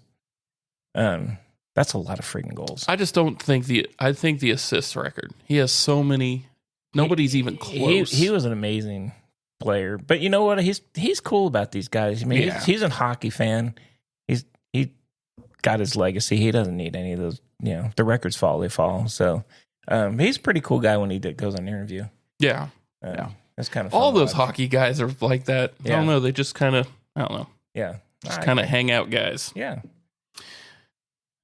[SPEAKER 3] That's a lot of freaking goals.
[SPEAKER 2] I just don't think I think the assist record. He has so many. Nobody's even close.
[SPEAKER 3] He was an amazing player, but you know what? He's cool about these guys. I mean, he's a hockey fan. He got his legacy. He doesn't need any of those. You know, the records fall, they fall. So he's a pretty cool guy when he goes on the interview.
[SPEAKER 2] Yeah,
[SPEAKER 3] that's kind of fun
[SPEAKER 2] all
[SPEAKER 3] to
[SPEAKER 2] those
[SPEAKER 3] watch.
[SPEAKER 2] hockey guys are like that. I
[SPEAKER 3] Yeah.
[SPEAKER 2] don't know. They just kind of
[SPEAKER 3] Yeah,
[SPEAKER 2] just kind of hang out guys.
[SPEAKER 3] Yeah.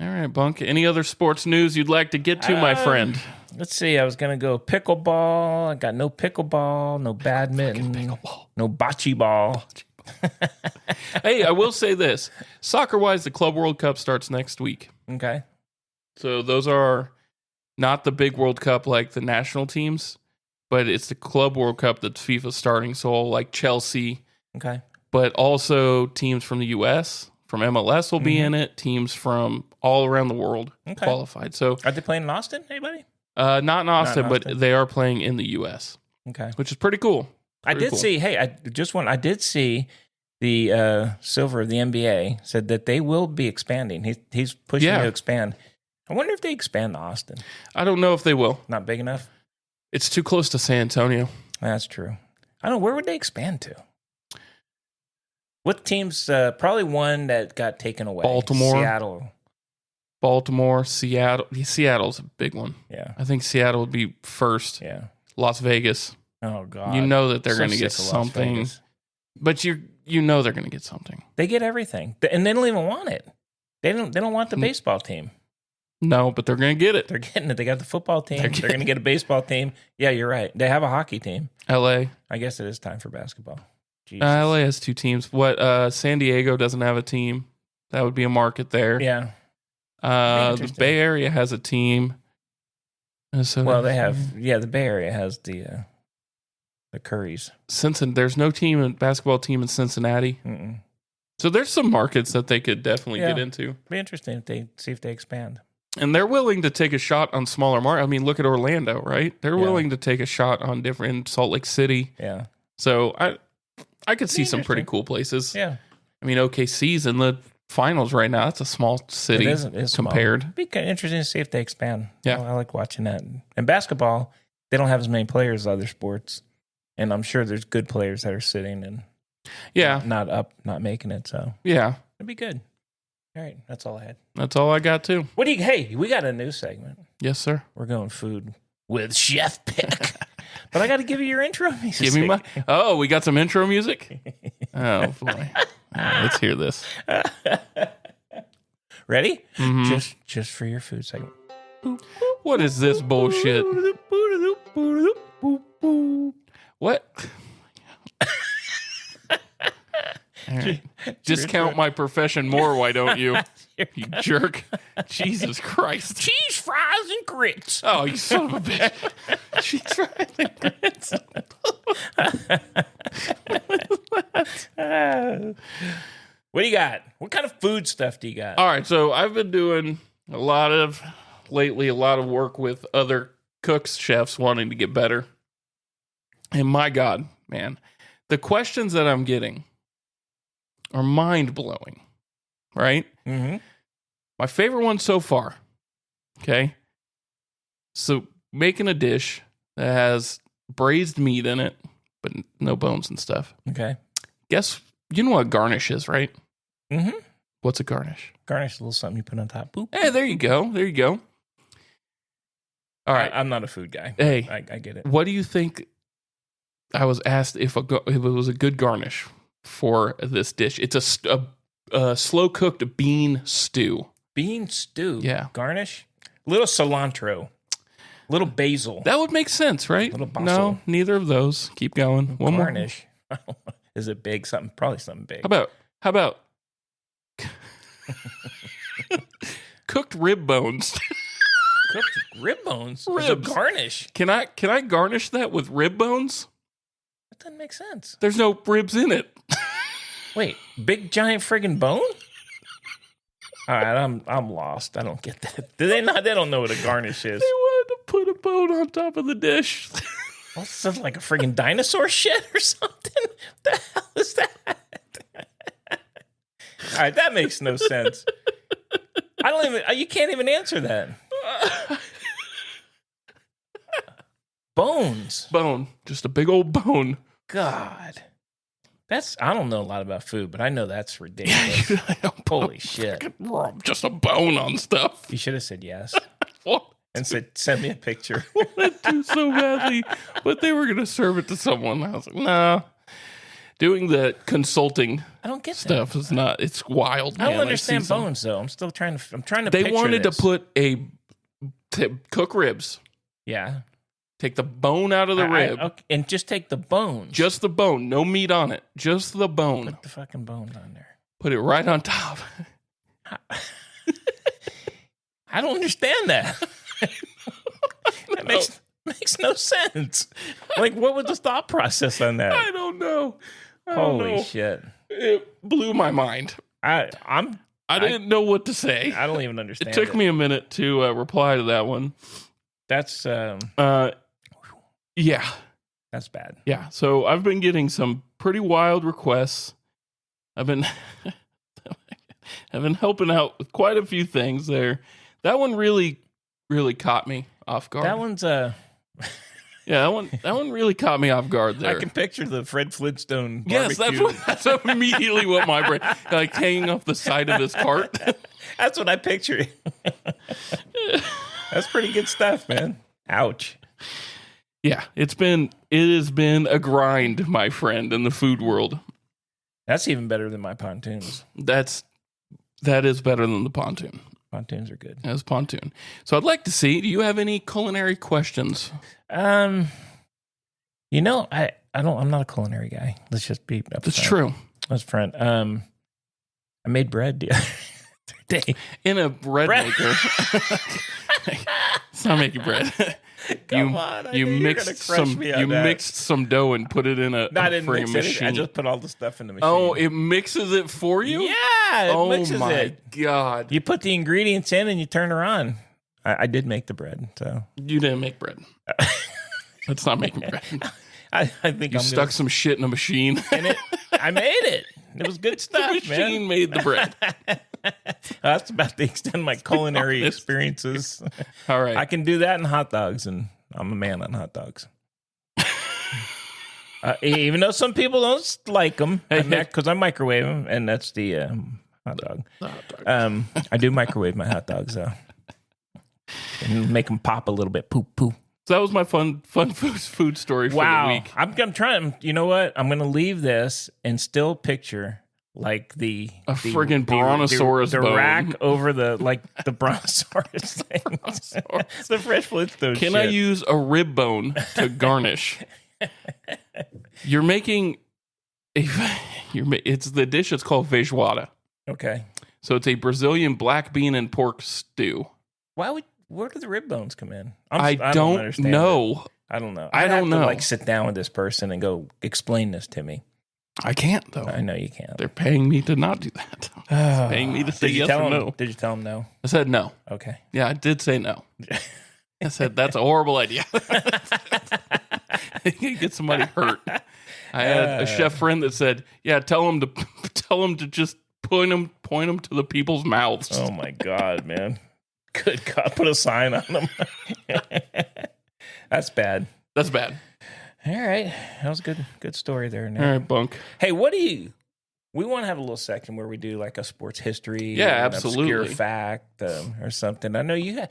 [SPEAKER 2] All right, Bunk. Any other sports news you'd like to get to, my friend?
[SPEAKER 3] Let's see. I was gonna go pickleball. I got no pickleball, no badminton,
[SPEAKER 2] Pickleball.
[SPEAKER 3] no bocce ball.
[SPEAKER 2] Hey, I will say this: soccer-wise, the Club World Cup starts next week.
[SPEAKER 3] Okay.
[SPEAKER 2] So those are not the big World Cup like the national teams, but it's the Club World Cup that's FIFA's starting. So like Chelsea,
[SPEAKER 3] Okay.
[SPEAKER 2] but also teams from the U.S., from MLS will be in it. Teams from all around the world qualified. So
[SPEAKER 3] Are they playing in Austin? Anybody?
[SPEAKER 2] not in Austin,
[SPEAKER 3] Austin.
[SPEAKER 2] but they are playing in the U.S.,
[SPEAKER 3] Okay.
[SPEAKER 2] which is pretty cool.
[SPEAKER 3] I did see. Hey, I did see the Silver of the NBA said that they will be expanding. He's pushing to expand. I wonder if they expand to Austin.
[SPEAKER 2] I don't know if they will.
[SPEAKER 3] Not big enough.
[SPEAKER 2] It's too close to San Antonio.
[SPEAKER 3] That's true. I don't know. Where would they expand to? What teams? Probably one that got taken away.
[SPEAKER 2] Baltimore. Seattle. Seattle's a big one.
[SPEAKER 3] Yeah.
[SPEAKER 2] I think Seattle would be first.
[SPEAKER 3] Yeah.
[SPEAKER 2] Las Vegas.
[SPEAKER 3] Oh God.
[SPEAKER 2] You know that they're
[SPEAKER 3] So
[SPEAKER 2] going to get
[SPEAKER 3] sick of Las
[SPEAKER 2] something,
[SPEAKER 3] Vegas.
[SPEAKER 2] but you know they're going to get something.
[SPEAKER 3] They get everything, and they don't even want it. They don't want the baseball team.
[SPEAKER 2] No, but they're going to get it.
[SPEAKER 3] They're getting it. They got the football team. They're
[SPEAKER 2] getting
[SPEAKER 3] going to get a baseball team. Yeah, you're right. They have a hockey team.
[SPEAKER 2] LA.
[SPEAKER 3] I guess it is time for basketball. Jesus.
[SPEAKER 2] LA has two teams. San Diego doesn't have a team. That would be a market there.
[SPEAKER 3] Yeah.
[SPEAKER 2] The
[SPEAKER 3] interesting.
[SPEAKER 2] Bay Area has a team. So
[SPEAKER 3] Well, they have. Yeah, the Bay Area has the The Currys.
[SPEAKER 2] There's no basketball team in Cincinnati.
[SPEAKER 3] Mm-mm.
[SPEAKER 2] So there's some markets that they could definitely get into.
[SPEAKER 3] Be interesting if they see if they expand.
[SPEAKER 2] And they're willing to take a shot on smaller markets. I mean, look at Orlando, right? They're willing to take a shot on different Salt Lake City.
[SPEAKER 3] Yeah.
[SPEAKER 2] So I could see some pretty cool places.
[SPEAKER 3] Yeah.
[SPEAKER 2] I mean, OKC's in the finals right now. That's a small city
[SPEAKER 3] It's
[SPEAKER 2] compared.
[SPEAKER 3] Small. It'd be kind of interesting to see if they expand.
[SPEAKER 2] Yeah.
[SPEAKER 3] I like watching that. And basketball, they don't have as many players as other sports. And I'm sure there's good players that are sitting and not making it. So
[SPEAKER 2] yeah,
[SPEAKER 3] it'd be good. All right. That's all I had.
[SPEAKER 2] That's all I got too.
[SPEAKER 3] Hey, we got a new segment.
[SPEAKER 2] Yes, sir.
[SPEAKER 3] We're going food with Chef Pick. But I got to give you your intro music.
[SPEAKER 2] Give me we got some intro music? Oh, boy. Let's hear this.
[SPEAKER 3] Ready?
[SPEAKER 2] Mm-hmm.
[SPEAKER 3] Just for your food segment.
[SPEAKER 2] What is this bullshit? What? All right. Discount my profession more, why don't you? You jerk. Jesus Christ.
[SPEAKER 3] Cheese fries and grits.
[SPEAKER 2] Oh, you son of a bitch. Cheese fries and grits.
[SPEAKER 3] What do you got? What kind of food stuff do you got?
[SPEAKER 2] All right, so I've been doing a lot of work with other cooks, chefs wanting to get better. And my God, man, the questions that I'm getting are mind-blowing, right?
[SPEAKER 3] Mm-hmm.
[SPEAKER 2] My favorite one so far, okay? So making a dish that has braised meat in it, but no bones and stuff.
[SPEAKER 3] Okay.
[SPEAKER 2] You know what garnish is, right?
[SPEAKER 3] Mm-hmm.
[SPEAKER 2] What's a garnish?
[SPEAKER 3] Garnish, a little something you put on top. Boop.
[SPEAKER 2] Hey, there you go. There you go. All right.
[SPEAKER 3] I'm not a food guy.
[SPEAKER 2] Hey,
[SPEAKER 3] I get it.
[SPEAKER 2] What do you think? I was asked if it was a good garnish for this dish. It's a slow cooked bean stew.
[SPEAKER 3] Bean stew.
[SPEAKER 2] Yeah.
[SPEAKER 3] Garnish. Little cilantro. Little basil.
[SPEAKER 2] That would make sense, right?
[SPEAKER 3] Little basil.
[SPEAKER 2] No, neither of those. Keep going. One
[SPEAKER 3] garnish. Is it big? Probably something big.
[SPEAKER 2] How about cooked rib bones?
[SPEAKER 3] Cooked rib bones. As a
[SPEAKER 2] Ribs.
[SPEAKER 3] garnish.
[SPEAKER 2] Can I garnish that with rib bones?
[SPEAKER 3] That doesn't make sense.
[SPEAKER 2] There's no ribs in it.
[SPEAKER 3] Wait, big giant friggin' bone? All right, I'm lost. I don't get that. Do they not? They don't know what a garnish is.
[SPEAKER 2] They wanted to put a bone on top of the dish.
[SPEAKER 3] What's this, like a friggin' dinosaur shit or something? The hell is that? All right, that makes no sense. You can't even answer that. Bones.
[SPEAKER 2] Bone. Just a big old bone.
[SPEAKER 3] God. I don't know a lot about food, but I know that's ridiculous. Holy shit.
[SPEAKER 2] Just a bone on stuff.
[SPEAKER 3] You should have said yes.
[SPEAKER 2] What?
[SPEAKER 3] And said, send me a picture.
[SPEAKER 2] Wanted to so badly, but they were going to serve it to someone. I was like, nah. Doing the consulting
[SPEAKER 3] I don't get
[SPEAKER 2] stuff is not, it's wild, man.
[SPEAKER 3] I don't understand bones, though. I'm trying to
[SPEAKER 2] They
[SPEAKER 3] picture
[SPEAKER 2] wanted
[SPEAKER 3] this.
[SPEAKER 2] to put cook ribs.
[SPEAKER 3] Yeah.
[SPEAKER 2] Take the bone out of the rib.
[SPEAKER 3] Okay, and just take the bones.
[SPEAKER 2] Just the bone. No meat on it. Just the bone.
[SPEAKER 3] Put the fucking bones on there.
[SPEAKER 2] Put it right on top.
[SPEAKER 3] I don't understand that. That makes no sense. Like, what was the thought process on that?
[SPEAKER 2] I don't know.
[SPEAKER 3] Holy shit.
[SPEAKER 2] It blew my mind. I didn't know what to say.
[SPEAKER 3] I don't even understand.
[SPEAKER 2] It took me a minute to reply to that one.
[SPEAKER 3] That's
[SPEAKER 2] yeah.
[SPEAKER 3] That's bad.
[SPEAKER 2] Yeah. So I've been getting some pretty wild requests. I've been helping out with quite a few things there. That one really, really caught me off guard.
[SPEAKER 3] That one's
[SPEAKER 2] yeah, that one really caught me off guard there.
[SPEAKER 3] I can picture the Fred Flintstone
[SPEAKER 2] Yes,
[SPEAKER 3] barbecue.
[SPEAKER 2] that's immediately what my brain, like hanging off the side of his cart.
[SPEAKER 3] That's what I picture. That's pretty good stuff, man. Ouch.
[SPEAKER 2] Yeah, it has been a grind, my friend, in the food world.
[SPEAKER 3] That's even better than my pontoons.
[SPEAKER 2] That is better than the pontoon.
[SPEAKER 3] Pontoons are good.
[SPEAKER 2] That's pontoon. So I'd like to see, do you have any culinary questions?
[SPEAKER 3] I'm not a culinary guy. Let's just be upfront.
[SPEAKER 2] That's true.
[SPEAKER 3] Let's front. I made bread the other day.
[SPEAKER 2] In a bread maker. It's not making bread.
[SPEAKER 3] Come on, I knew you were gonna crush me on that.
[SPEAKER 2] mixed some dough and put it in a
[SPEAKER 3] No, I didn't
[SPEAKER 2] friggin'
[SPEAKER 3] mix it.
[SPEAKER 2] machine.
[SPEAKER 3] I just put all the stuff in the machine.
[SPEAKER 2] Oh, it mixes it for you?
[SPEAKER 3] yeah, it
[SPEAKER 2] Oh
[SPEAKER 3] mixes
[SPEAKER 2] my
[SPEAKER 3] it.
[SPEAKER 2] god!
[SPEAKER 3] You put the ingredients in and you turn her on. I did make the bread, so
[SPEAKER 2] You didn't make bread. That's not making bread.
[SPEAKER 3] I think
[SPEAKER 2] You
[SPEAKER 3] I'm
[SPEAKER 2] stuck some shit in a machine.
[SPEAKER 3] in it. I made it. It was good
[SPEAKER 2] The
[SPEAKER 3] stuff,
[SPEAKER 2] machine
[SPEAKER 3] man.
[SPEAKER 2] made the bread.
[SPEAKER 3] That's about to extend my culinary experiences.
[SPEAKER 2] All right.
[SPEAKER 3] I can do that in hot dogs, and I'm a man on hot dogs. Even though some people don't like them, because I microwave them, and that's the hot dog.
[SPEAKER 2] The hot dog.
[SPEAKER 3] I do microwave my hot dogs, though, and make them pop a little bit. Poop, poop.
[SPEAKER 2] So that was my fun food story for the
[SPEAKER 3] Wow.
[SPEAKER 2] week.
[SPEAKER 3] I'm trying. You know what? I'm going to leave this and still picture like the
[SPEAKER 2] friggin' brontosaurus
[SPEAKER 3] the
[SPEAKER 2] bone.
[SPEAKER 3] rack over the the brontosaurus thing. The Fresh Flintstones.
[SPEAKER 2] Can
[SPEAKER 3] shit.
[SPEAKER 2] I use a rib bone to garnish? You're making it's the dish. It's called feijoada.
[SPEAKER 3] Okay.
[SPEAKER 2] So it's a Brazilian black bean and pork stew.
[SPEAKER 3] Where do the rib bones come in?
[SPEAKER 2] I don't
[SPEAKER 3] understand
[SPEAKER 2] know.
[SPEAKER 3] it. I don't know.
[SPEAKER 2] I
[SPEAKER 3] I'd
[SPEAKER 2] don't
[SPEAKER 3] have
[SPEAKER 2] know.
[SPEAKER 3] To, like sit down with this person and go explain this to me.
[SPEAKER 2] I can't though.
[SPEAKER 3] I know you can't.
[SPEAKER 2] They're paying me to not do that. Paying me to say yes or no.
[SPEAKER 3] Did you tell them no?
[SPEAKER 2] I said no.
[SPEAKER 3] Okay.
[SPEAKER 2] Yeah, I did say no. I said that's a horrible idea. You can get somebody hurt. I had a chef friend that said, "Yeah, tell him to just point them to the people's mouths."
[SPEAKER 3] Oh my God, man! Good God, put a sign on them. That's bad.
[SPEAKER 2] That's bad.
[SPEAKER 3] All right, that was a good story there. Nick.
[SPEAKER 2] All right, Bunk.
[SPEAKER 3] Hey, we want to have a little section where we do like a sports history,
[SPEAKER 2] Yeah,
[SPEAKER 3] an
[SPEAKER 2] absolutely.
[SPEAKER 3] obscure fact or something. I know you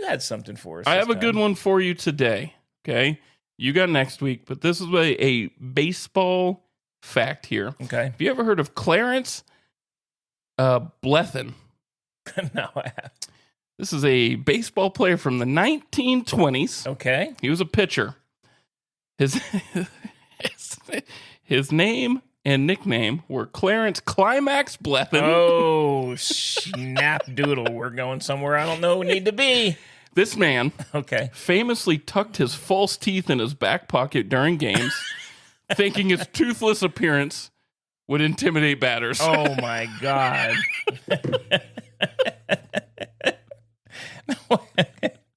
[SPEAKER 3] had something for us.
[SPEAKER 2] I
[SPEAKER 3] this
[SPEAKER 2] have a good
[SPEAKER 3] time.
[SPEAKER 2] one for you today. Okay, you got next week, but this is a baseball fact here.
[SPEAKER 3] Okay.
[SPEAKER 2] Have you ever heard of Clarence Blethen?
[SPEAKER 3] No, I have.
[SPEAKER 2] This is a baseball player from the 1920s.
[SPEAKER 3] Okay.
[SPEAKER 2] He was a pitcher. His name and nickname were Clarence Climax Blethen.
[SPEAKER 3] Oh, snap doodle. We're going somewhere I don't know we need to be.
[SPEAKER 2] This man
[SPEAKER 3] Okay.
[SPEAKER 2] famously tucked his false teeth in his back pocket during games, thinking his toothless appearance would intimidate batters.
[SPEAKER 3] Oh, my God.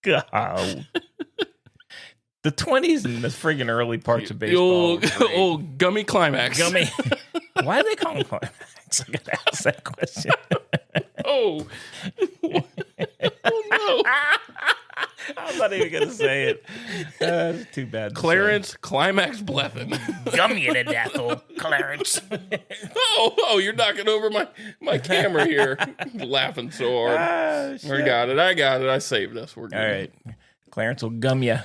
[SPEAKER 3] God. The 20s and the friggin' early parts of
[SPEAKER 2] The
[SPEAKER 3] baseball. were great.
[SPEAKER 2] old gummy climax.
[SPEAKER 3] Gummy. Why do they call them climax? I gotta ask that question.
[SPEAKER 2] Oh. Oh, no.
[SPEAKER 3] I'm not even gonna say it. That's too bad. to
[SPEAKER 2] Clarence Climax Blethen.
[SPEAKER 3] say. Gummy to death, old Clarence.
[SPEAKER 2] Oh, you're knocking over my camera here. Laughing so hard. I got it. I saved us. We're good.
[SPEAKER 3] All right. Clarence will gum you.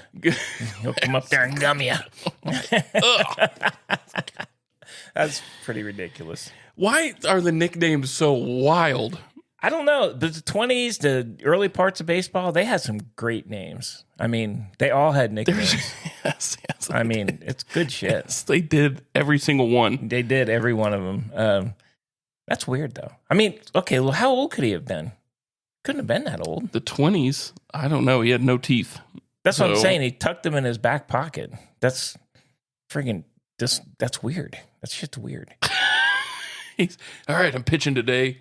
[SPEAKER 3] He'll come up there and gum you. That's pretty ridiculous.
[SPEAKER 2] Why are the nicknames so wild?
[SPEAKER 3] I don't know. The 20s, the early parts of baseball, they had some great names. I mean, they all had nicknames.
[SPEAKER 2] Yes,
[SPEAKER 3] I mean, it's good shit.
[SPEAKER 2] yes, they did every single one.
[SPEAKER 3] They did, every one of them. That's weird, though. I mean, okay, well, how old could he have been? Couldn't have been that old.
[SPEAKER 2] The 20s, I don't know. He had no teeth.
[SPEAKER 3] That's what I'm
[SPEAKER 2] So-
[SPEAKER 3] saying. He tucked them in his back pocket. That's friggin' that's weird. That shit's weird.
[SPEAKER 2] He's all right. I'm pitching today.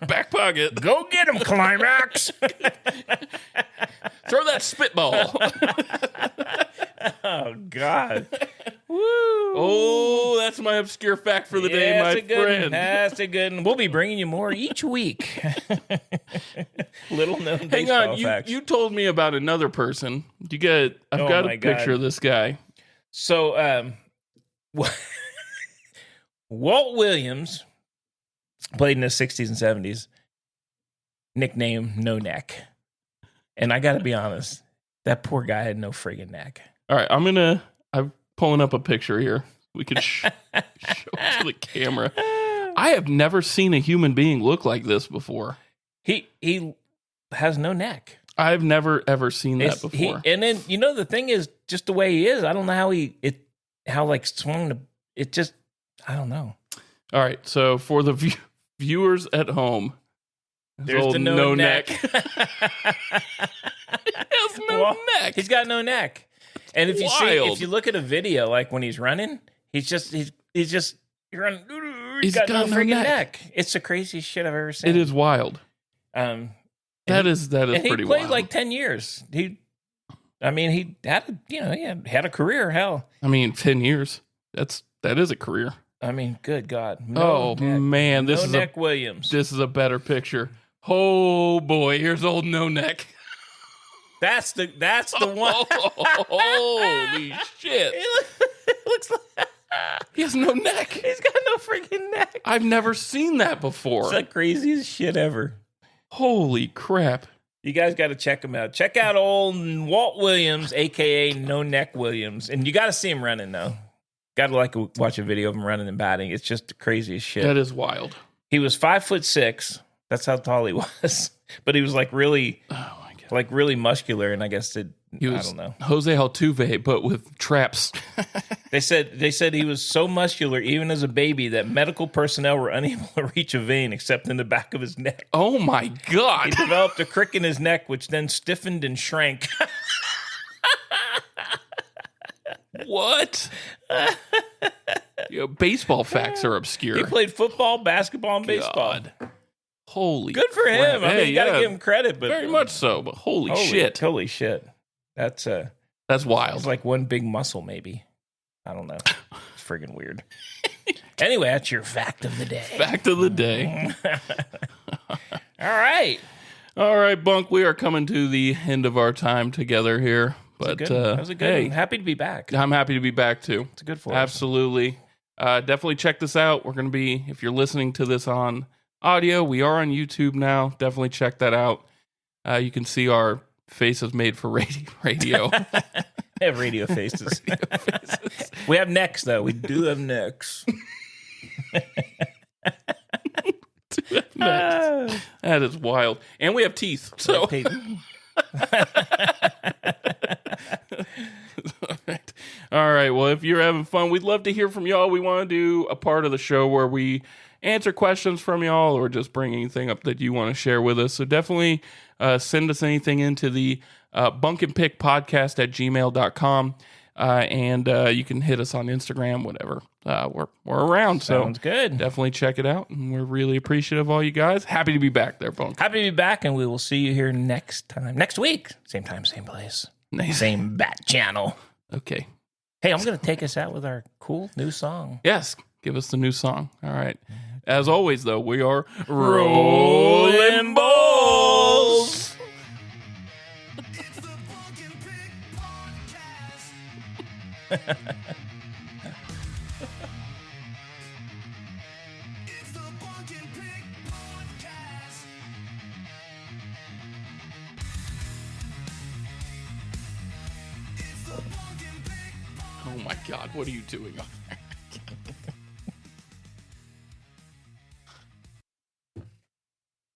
[SPEAKER 2] Back pocket.
[SPEAKER 3] Go get him, Climax.
[SPEAKER 2] Throw that spitball.
[SPEAKER 3] Oh, God. Woo.
[SPEAKER 2] Oh, that's my obscure fact for the day, my
[SPEAKER 3] that's a good one.
[SPEAKER 2] friend.
[SPEAKER 3] That's a good one. We'll be bringing you more each week. Little known
[SPEAKER 2] Hang
[SPEAKER 3] baseball
[SPEAKER 2] on,
[SPEAKER 3] facts.
[SPEAKER 2] you told me about another person. I've
[SPEAKER 3] Oh
[SPEAKER 2] got
[SPEAKER 3] my
[SPEAKER 2] a picture
[SPEAKER 3] God.
[SPEAKER 2] of this guy.
[SPEAKER 3] So, Walt Williams played in the 60s and 70s, nickname No Neck. And I got to be honest, that poor guy had no friggin' neck.
[SPEAKER 2] All right, I'm pulling up a picture here. We could show it to the camera. I have never seen a human being look like this before.
[SPEAKER 3] He has no neck.
[SPEAKER 2] I've never ever seen that
[SPEAKER 3] It's-
[SPEAKER 2] before.
[SPEAKER 3] and then, the thing is, just the way he is, I don't know how swung I don't know.
[SPEAKER 2] All right, so for the viewers at home,
[SPEAKER 3] There's
[SPEAKER 2] old
[SPEAKER 3] the no
[SPEAKER 2] neck.
[SPEAKER 3] neck.
[SPEAKER 2] He has no
[SPEAKER 3] Well,
[SPEAKER 2] neck.
[SPEAKER 3] He's got no neck. And if you
[SPEAKER 2] Wild.
[SPEAKER 3] if you look at a video, like when he's running, he's just running. He's got no freaking neck. It's the craziest shit I've ever seen.
[SPEAKER 2] It is wild.
[SPEAKER 3] That
[SPEAKER 2] is
[SPEAKER 3] and he
[SPEAKER 2] pretty
[SPEAKER 3] played
[SPEAKER 2] wild.
[SPEAKER 3] like 10 years. He had a career. Hell,
[SPEAKER 2] 10 years. That is a career.
[SPEAKER 3] Good God.
[SPEAKER 2] Man, this is
[SPEAKER 3] neck Williams.
[SPEAKER 2] This is a better picture. Oh boy, here's old no neck.
[SPEAKER 3] That's the one.
[SPEAKER 2] Holy shit.
[SPEAKER 3] It looks like
[SPEAKER 2] He has no neck.
[SPEAKER 3] he's got no freaking neck.
[SPEAKER 2] I've never seen that before.
[SPEAKER 3] It's the craziest shit ever.
[SPEAKER 2] Holy crap.
[SPEAKER 3] You guys got to check him out. Check out old Walt Williams, a.k.a. No Neck Williams. And you got to see him running, though. Got to watch a video of him running and batting. It's just the craziest shit.
[SPEAKER 2] That is wild.
[SPEAKER 3] He was 5'6". That's how tall he was. But he was really,
[SPEAKER 2] Oh my God.
[SPEAKER 3] really muscular. And I guess
[SPEAKER 2] He was
[SPEAKER 3] I don't know.
[SPEAKER 2] Jose Altuve, but with traps.
[SPEAKER 3] They said he was so muscular, even as a baby, that medical personnel were unable to reach a vein except in the back of his neck.
[SPEAKER 2] Oh my God.
[SPEAKER 3] He developed a crick in his neck, which then stiffened and shrank.
[SPEAKER 2] What? Baseball facts are obscure.
[SPEAKER 3] He played football, basketball, and baseball.
[SPEAKER 2] God. Holy
[SPEAKER 3] Good for
[SPEAKER 2] crap.
[SPEAKER 3] him. I mean, you got to give him credit, but
[SPEAKER 2] very much so. But holy shit,
[SPEAKER 3] holy shit, that's
[SPEAKER 2] wild.
[SPEAKER 3] it's like one big muscle, maybe. I don't know. It's friggin' weird. Anyway, that's your fact of the day.
[SPEAKER 2] Fact of the day.
[SPEAKER 3] All right,
[SPEAKER 2] Bunk. We are coming to the end of our time together here. But
[SPEAKER 3] that was a good
[SPEAKER 2] hey,
[SPEAKER 3] one. Happy to be back.
[SPEAKER 2] I'm happy to be back too.
[SPEAKER 3] It's a good for us.
[SPEAKER 2] Absolutely. Definitely check this out. We're going to be, if you're listening to this on audio, we are on YouTube now. Definitely check that out. You can see our faces made for radio.
[SPEAKER 3] They have radio faces. We have necks, though. We do have necks.
[SPEAKER 2] That is wild. And we have teeth. So. All right. Well, if you're having fun, we'd love to hear from y'all. We want to do a part of the show where we answer questions from y'all or just bring anything up that you want to share with us. So definitely send us anything into the Bunk and Pick podcast at gmail.com. And you can hit us on Instagram, whatever. We're around.
[SPEAKER 3] Sounds
[SPEAKER 2] so
[SPEAKER 3] good.
[SPEAKER 2] Definitely check it out. And we're really appreciative of all you guys. Happy to be back there, Bunk.
[SPEAKER 3] Happy to be back, and we will see you here next week. Same time, same place.
[SPEAKER 2] Nice.
[SPEAKER 3] Same bat channel.
[SPEAKER 2] Okay.
[SPEAKER 3] Hey, I'm going to take us out with our cool new song.
[SPEAKER 2] Yes. Give us the new song. All right. As always, though, we are Rollin Balls.
[SPEAKER 1] It's the Bunk and Pick podcast. It's the Bunk and Pick podcast. It's the Bunk and Pick podcast.
[SPEAKER 2] Oh my God. What are you doing?